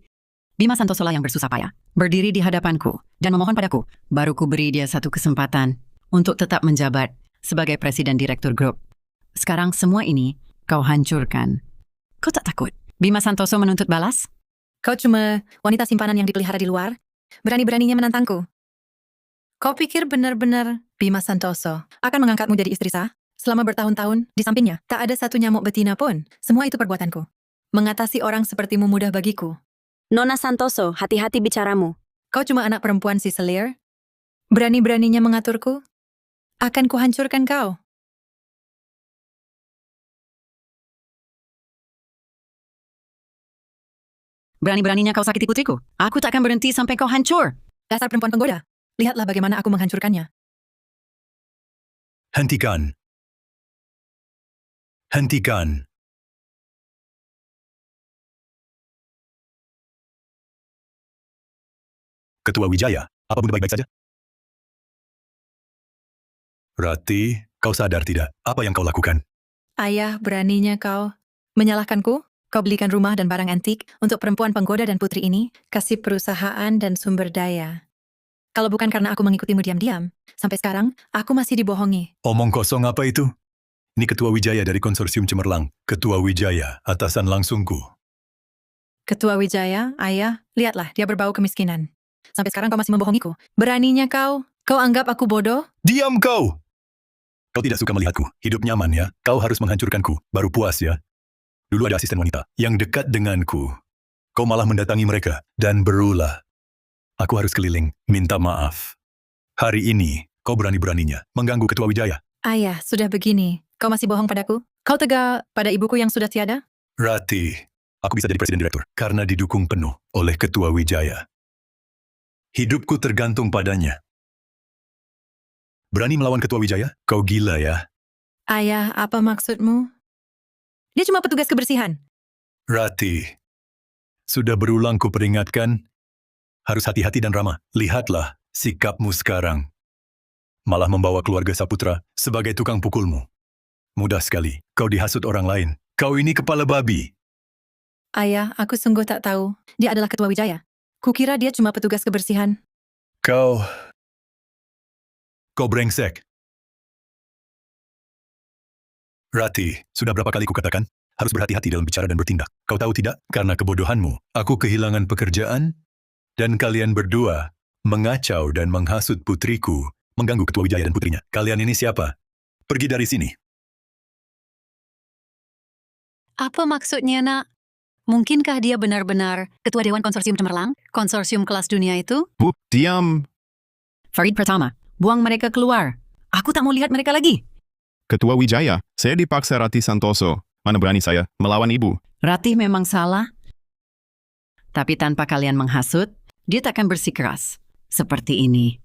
Bima Santoso lah yang bersusah payah, berdiri di hadapanku, dan memohon padaku, baru ku beri dia satu kesempatan untuk tetap menjabat sebagai Presiden Direktur Grup. Sekarang semua ini kau hancurkan. Kau tak takut Bima Santoso menuntut balas? Kau cuma wanita simpanan yang dipelihara di luar? Berani-beraninya menantangku? Kau pikir benar-benar Bima Santoso akan mengangkatmu jadi istri sah? Selama bertahun-tahun, di sampingnya, tak ada satu nyamuk betina pun. Semua itu perbuatanku. Mengatasi orang sepertimu mudah bagiku. Nona Santoso, hati-hati bicaramu. Kau cuma anak perempuan si selir? Berani-beraninya mengaturku? Akan kuhancurkan kau. Berani-beraninya kau sakiti putriku. Aku tak akan berhenti sampai kau hancur. Dasar perempuan penggoda. Lihatlah bagaimana aku menghancurkannya. Hentikan. Hentikan. Ketua Wijaya, apa bunda baik-baik saja? Rati, kau sadar tidak apa yang kau lakukan? Ayah, beraninya kau menyalahkanku? Kau belikan rumah dan barang antik untuk perempuan penggoda dan putri ini, kasih perusahaan dan sumber daya. Kalau bukan karena aku mengikutimu diam-diam, sampai sekarang aku masih dibohongi. Omong kosong apa itu? Ini Ketua Wijaya dari Konsorsium Cemerlang. Ketua Wijaya, atasan langsungku. Ketua Wijaya, ayah, lihatlah dia berbau kemiskinan. Sampai sekarang kau masih membohongiku. Beraninya kau anggap aku bodoh? Diam kau! Kau tidak suka melihatku. Hidup nyaman ya. Kau harus menghancurkanku. Baru puas ya. Dulu ada asisten wanita yang dekat denganku. Kau malah mendatangi mereka dan berulah. Aku harus keliling, minta maaf. Hari ini, kau berani-beraninya mengganggu Ketua Wijaya. Ayah, sudah begini. Kau masih bohong padaku? Kau tega pada ibuku yang sudah tiada? Rati, aku bisa jadi presiden direktur karena didukung penuh oleh Ketua Wijaya. Hidupku tergantung padanya. Berani melawan Ketua Wijaya? Kau gila ya? Ayah, apa maksudmu? Dia cuma petugas kebersihan. Rati, sudah berulang ku peringatkan, harus hati-hati dan ramah. Lihatlah sikapmu sekarang. Malah membawa keluarga Saputra sebagai tukang pukulmu. Mudah sekali, kau dihasut orang lain. Kau ini kepala babi. Ayah, aku sungguh tak tahu. Dia adalah Ketua Wijaya. Kukira dia cuma petugas kebersihan. Kau brengsek. Rati, sudah berapa kali kukatakan, harus berhati-hati dalam bicara dan bertindak. Kau tahu tidak, karena kebodohanmu, aku kehilangan pekerjaan, dan kalian berdua mengacau dan menghasut putriku, mengganggu Ketua Wijaya dan putrinya. Kalian ini siapa? Pergi dari sini. Apa maksudnya, nak? Mungkinkah dia benar-benar Ketua Dewan Konsorsium Cemerlang? Konsorsium kelas dunia itu? Bu, diam. Farid pertama, buang mereka keluar. Aku tak mau lihat mereka lagi. Ketua Wijaya, saya dipaksa Rati Santoso. Mana berani saya melawan ibu? Ratih memang salah, tapi tanpa kalian menghasut, dia tak akan bersikeras seperti ini.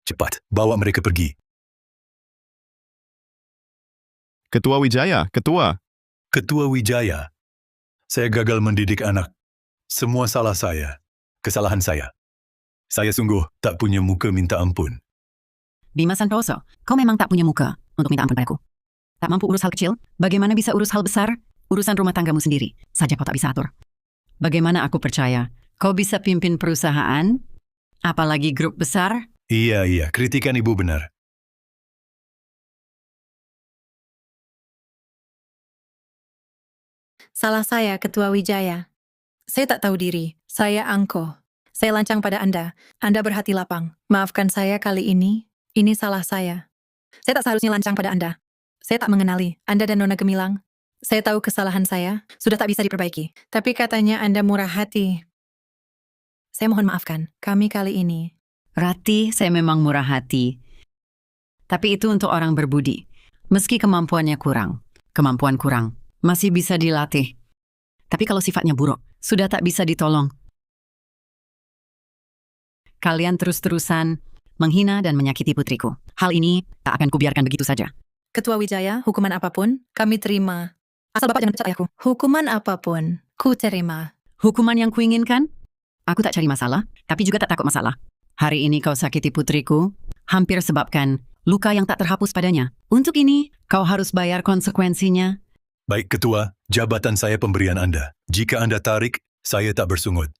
Cepat, bawa mereka pergi. Ketua Wijaya, Ketua. Ketua Wijaya, saya gagal mendidik anak. Semua salah saya. Kesalahan saya. Saya sungguh tak punya muka minta ampun. Bima Santoso, kau memang tak punya muka untuk minta ampun padaku. Tak mampu urus hal kecil, bagaimana bisa urus hal besar? Urusan rumah tanggamu sendiri, saja kau tak bisa atur. Bagaimana aku percaya, kau bisa pimpin perusahaan, apalagi grup besar? Iya, kritikan ibu benar. Salah saya, Ketua Wijaya. Saya tak tahu diri. Saya angko. Saya lancang pada Anda. Anda berhati lapang. Maafkan saya kali ini. Ini salah saya. Saya tak seharusnya lancang pada Anda. Saya tak mengenali Anda dan Nona Gemilang. Saya tahu kesalahan saya sudah tak bisa diperbaiki. Tapi katanya Anda murah hati. Saya mohon maafkan. Kami kali ini. Rati, saya memang murah hati. Tapi itu untuk orang berbudi. Meski kemampuan kurang, masih bisa dilatih. Tapi kalau sifatnya buruk, sudah tak bisa ditolong. Kalian terus-terusan menghina dan menyakiti putriku. Hal ini tak akan kubiarkan begitu saja. Ketua Wijaya, hukuman apapun, kami terima. Asal Bapak jangan pecat ayahku. Hukuman apapun, ku terima. Hukuman yang kuinginkan? Aku tak cari masalah, tapi juga tak takut masalah. Hari ini kau sakiti putriku, hampir sebabkan luka yang tak terhapus padanya. Untuk ini, kau harus bayar konsekuensinya. Baik Ketua, jabatan saya pemberian Anda. Jika Anda tarik, saya tak bersungut.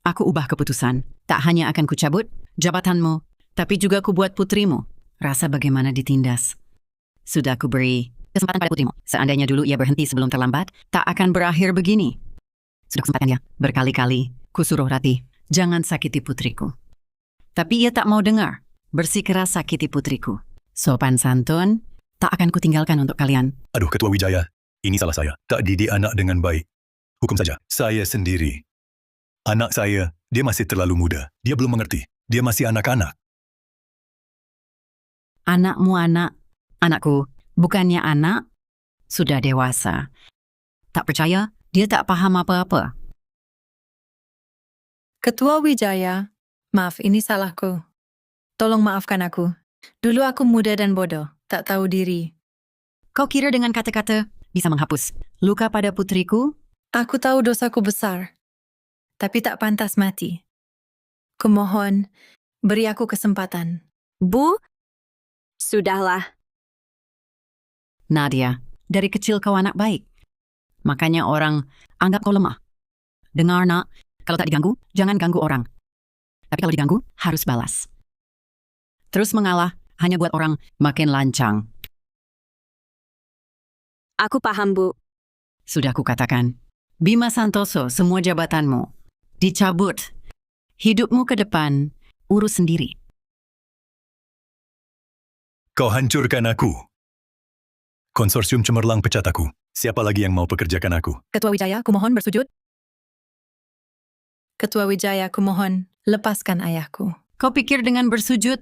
Aku ubah keputusan. Tak hanya akan kucabut jabatanmu, tapi juga ku buat putrimu rasa bagaimana ditindas. Sudah ku beri kesempatan pada putrimu. Seandainya dulu ia berhenti sebelum terlambat, tak akan berakhir begini. Sudah kesempatan dia. Berkali-kali ku suruh Rati, jangan sakiti putriku. Tapi ia tak mau dengar. Bersikeras sakiti putriku. Sopan santun, tak akan kutinggalkan untuk kalian. Aduh Ketua Wijaya, ini salah saya. Tak didik anak dengan baik. Hukum saja. Saya sendiri. Anak saya, dia masih terlalu muda. Dia belum mengerti. Dia masih anak-anak. Anakmu anak. Anakku, bukannya anak, sudah dewasa. Tak percaya, dia tak paham apa-apa. Ketua Wijaya, maaf ini salahku. Tolong maafkan aku. Dulu aku muda dan bodoh, tak tahu diri. Kau kira dengan kata-kata bisa menghapus luka pada putriku? Aku tahu dosaku besar, tapi tak pantas mati. Kumohon, beri aku kesempatan. Bu, sudahlah. Nadia, dari kecil kau anak baik. Makanya orang anggap kau lemah. Dengar nak, kalau tak diganggu, jangan ganggu orang. Tapi kalau diganggu, harus balas. Terus mengalah, hanya buat orang makin lancang. Aku paham, Bu. Sudah kukatakan, Bima Santoso, semua jabatanmu dicabut. Hidupmu ke depan, urus sendiri. Kau hancurkan aku. Konsorsium cemerlang pecat aku. Siapa lagi yang mau pekerjakan aku? Ketua Wijaya, kumohon bersujud. Ketua Wijaya, kumohon lepaskan ayahku. Kau pikir dengan bersujud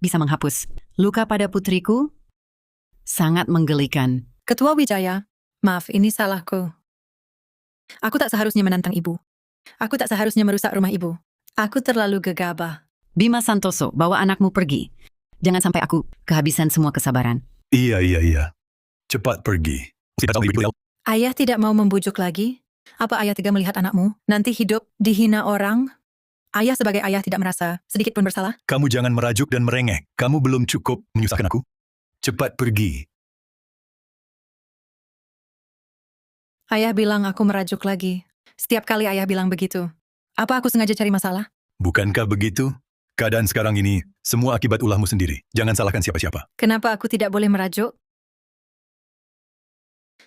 bisa menghapus luka pada putriku? Sangat menggelikan. Ketua Wijaya, maaf ini salahku. Aku tak seharusnya menantang ibu. Aku tak seharusnya merusak rumah ibu. Aku terlalu gegabah. Bima Santoso, bawa anakmu pergi. Jangan sampai aku kehabisan semua kesabaran. Iya. Cepat pergi. Ayah tidak mau membujuk lagi? Apa ayah tega melihat anakmu nanti hidup dihina orang? Ayah sebagai ayah tidak merasa sedikit pun bersalah? Kamu jangan merajuk dan merengek. Kamu belum cukup menyusahkan aku. Cepat pergi. Ayah bilang aku merajuk lagi. Setiap kali ayah bilang begitu. Apa aku sengaja cari masalah? Bukankah begitu? Keadaan sekarang ini, semua akibat ulahmu sendiri. Jangan salahkan siapa-siapa. Kenapa aku tidak boleh merajuk?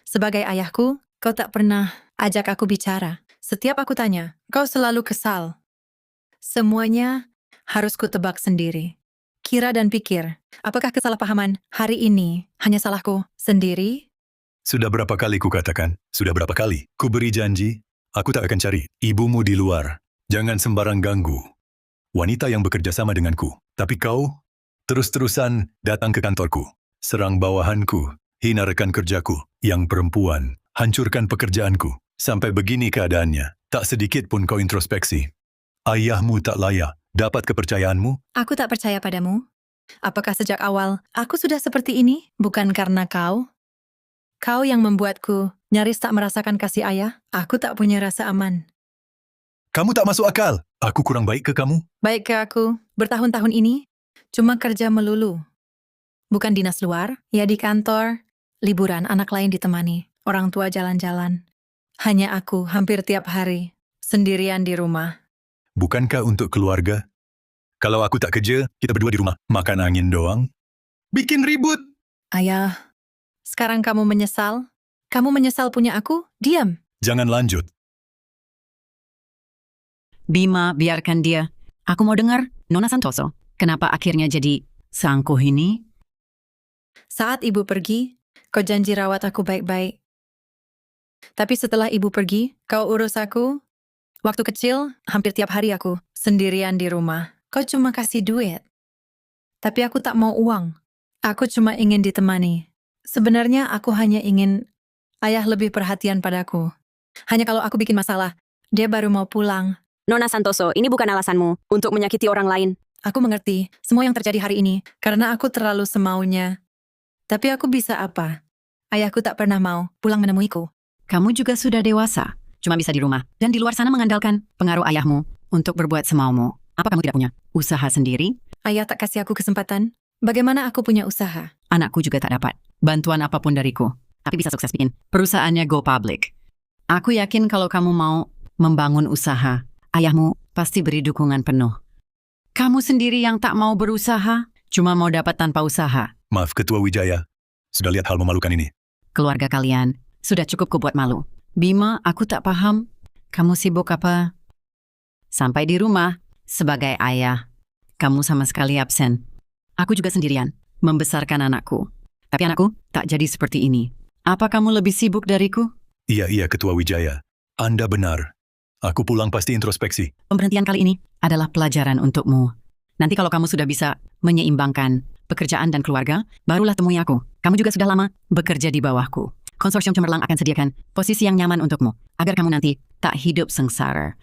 Sebagai ayahku, kau tak pernah ajak aku bicara. Setiap aku tanya, kau selalu kesal. Semuanya harus kutebak sendiri. Kira dan pikir, apakah kesalahpahaman hari ini hanya salahku sendiri? Sudah berapa kali kukatakan? Sudah berapa kali? Ku beri janji, aku tak akan cari ibumu di luar. Jangan sembarang ganggu wanita yang bekerja sama denganku. Tapi kau terus-terusan datang ke kantorku. Serang bawahanku, hina rekan kerjaku yang perempuan. Hancurkan pekerjaanku. Sampai begini keadaannya. Tak sedikit pun kau introspeksi. Ayahmu tak layak dapat kepercayaanmu. Aku tak percaya padamu. Apakah sejak awal aku sudah seperti ini? Bukan karena kau? Kau yang membuatku nyaris tak merasakan kasih ayah. Aku tak punya rasa aman. Kamu tak masuk akal. Aku kurang baik ke kamu? Baik ke aku, bertahun-tahun ini, cuma kerja melulu. Bukan dinas luar, ya di kantor, liburan anak lain ditemani, orang tua jalan-jalan. Hanya aku hampir tiap hari, sendirian di rumah. Bukankah untuk keluarga? Kalau aku tak kerja, kita berdua di rumah, makan angin doang. Bikin ribut. Ayah, sekarang kamu menyesal? Kamu menyesal punya aku? Diam. Jangan lanjut. Bima, biarkan dia. Aku mau dengar, Nona Santoso. Kenapa akhirnya jadi sangkuh ini? Saat ibu pergi, kau janji rawat aku baik-baik. Tapi setelah ibu pergi, kau urus aku. Waktu kecil, hampir tiap hari aku sendirian di rumah. Kau cuma kasih duit. Tapi aku tak mau uang. Aku cuma ingin ditemani. Sebenarnya aku hanya ingin ayah lebih perhatian padaku. Hanya kalau aku bikin masalah, dia baru mau pulang. Nona Santoso, ini bukan alasanmu untuk menyakiti orang lain. Aku mengerti semua yang terjadi hari ini karena aku terlalu semaunya. Tapi aku bisa apa? Ayahku tak pernah mau pulang menemuiku. Kamu juga sudah dewasa, cuma bisa di rumah. Dan di luar sana mengandalkan pengaruh ayahmu untuk berbuat semaumu. Apa kamu tidak punya usaha sendiri? Ayah tak kasih aku kesempatan. Bagaimana aku punya usaha? Anakku juga tak dapat bantuan apapun dariku. Tapi bisa sukses bikin perusahaannya go public. Aku yakin kalau kamu mau membangun usaha, ayahmu pasti beri dukungan penuh. Kamu sendiri yang tak mau berusaha, cuma mau dapat tanpa usaha. Maaf, Ketua Wijaya. Sudah lihat hal memalukan ini. Keluarga kalian sudah cukup kubuat malu. Bima, aku tak paham. Kamu sibuk apa? Sampai di rumah, sebagai ayah, kamu sama sekali absen. Aku juga sendirian, membesarkan anakku. Tapi anakku tak jadi seperti ini. Apa kamu lebih sibuk dariku? Iya, Ketua Wijaya. Anda benar. Aku pulang pasti introspeksi. Pemberhentian kali ini adalah pelajaran untukmu. Nanti kalau kamu sudah bisa menyeimbangkan pekerjaan dan keluarga, barulah temui aku. Kamu juga sudah lama bekerja di bawahku. Konsorsium Cemerlang akan sediakan posisi yang nyaman untukmu, agar kamu nanti tak hidup sengsara.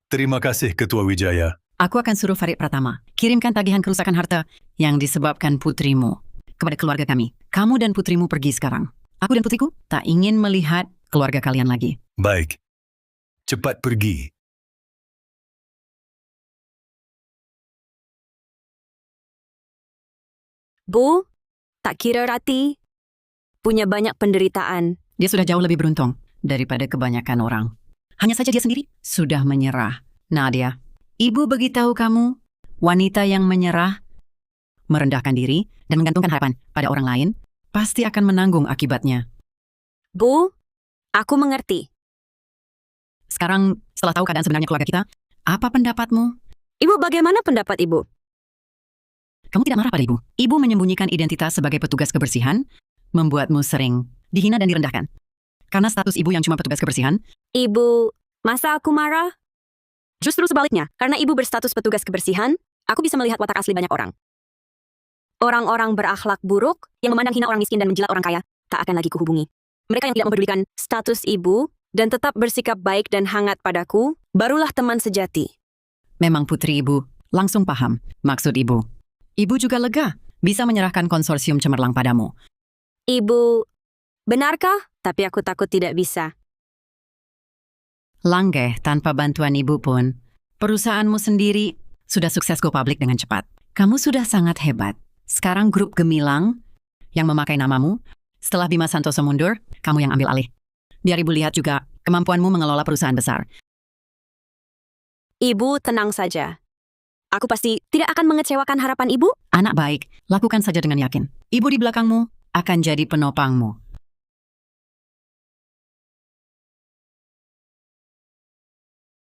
Terima kasih, Ketua Wijaya. Aku akan suruh Farid Pratama kirimkan tagihan kerusakan harta yang disebabkan putrimu kepada keluarga kami. Kamu dan putrimu pergi sekarang. Aku dan putriku tak ingin melihat keluarga kalian lagi. Baik. Cepat pergi. Bu, tak kira Rati punya banyak penderitaan. Dia sudah jauh lebih beruntung daripada kebanyakan orang. Hanya saja dia sendiri sudah menyerah. Nadia, ibu beritahu kamu, wanita yang menyerah, merendahkan diri, dan menggantungkan harapan pada orang lain, pasti akan menanggung akibatnya. Bu, aku mengerti. Sekarang, setelah tahu keadaan sebenarnya keluarga kita, apa pendapatmu? Ibu, bagaimana pendapat Ibu? Kamu tidak marah pada ibu. Ibu menyembunyikan identitas sebagai petugas kebersihan, membuatmu sering dihina dan direndahkan. Karena status ibu yang cuma petugas kebersihan, Ibu, masa aku marah? Justru sebaliknya, karena Ibu berstatus petugas kebersihan, aku bisa melihat watak asli banyak orang. Orang-orang berakhlak buruk yang memandang hina orang miskin dan menjilat orang kaya tak akan lagi kuhubungi. Mereka yang tidak mempedulikan status Ibu dan tetap bersikap baik dan hangat padaku, barulah teman sejati. memang putri ibu langsung paham maksud ibu. Ibu juga lega bisa menyerahkan konsorsium cemerlang padamu. Ibu, benarkah? Tapi aku takut tidak bisa. Langgeh tanpa bantuan ibu pun, perusahaanmu sendiri sudah sukses go public dengan cepat. Kamu sudah sangat hebat. Sekarang grup Gemilang yang memakai namamu, setelah Bima Santoso mundur, kamu yang ambil alih. Biar ibu lihat juga kemampuanmu mengelola perusahaan besar. Ibu tenang saja. Aku pasti tidak akan mengecewakan harapan Ibu. Anak baik, lakukan saja dengan yakin. Ibu di belakangmu akan jadi penopangmu.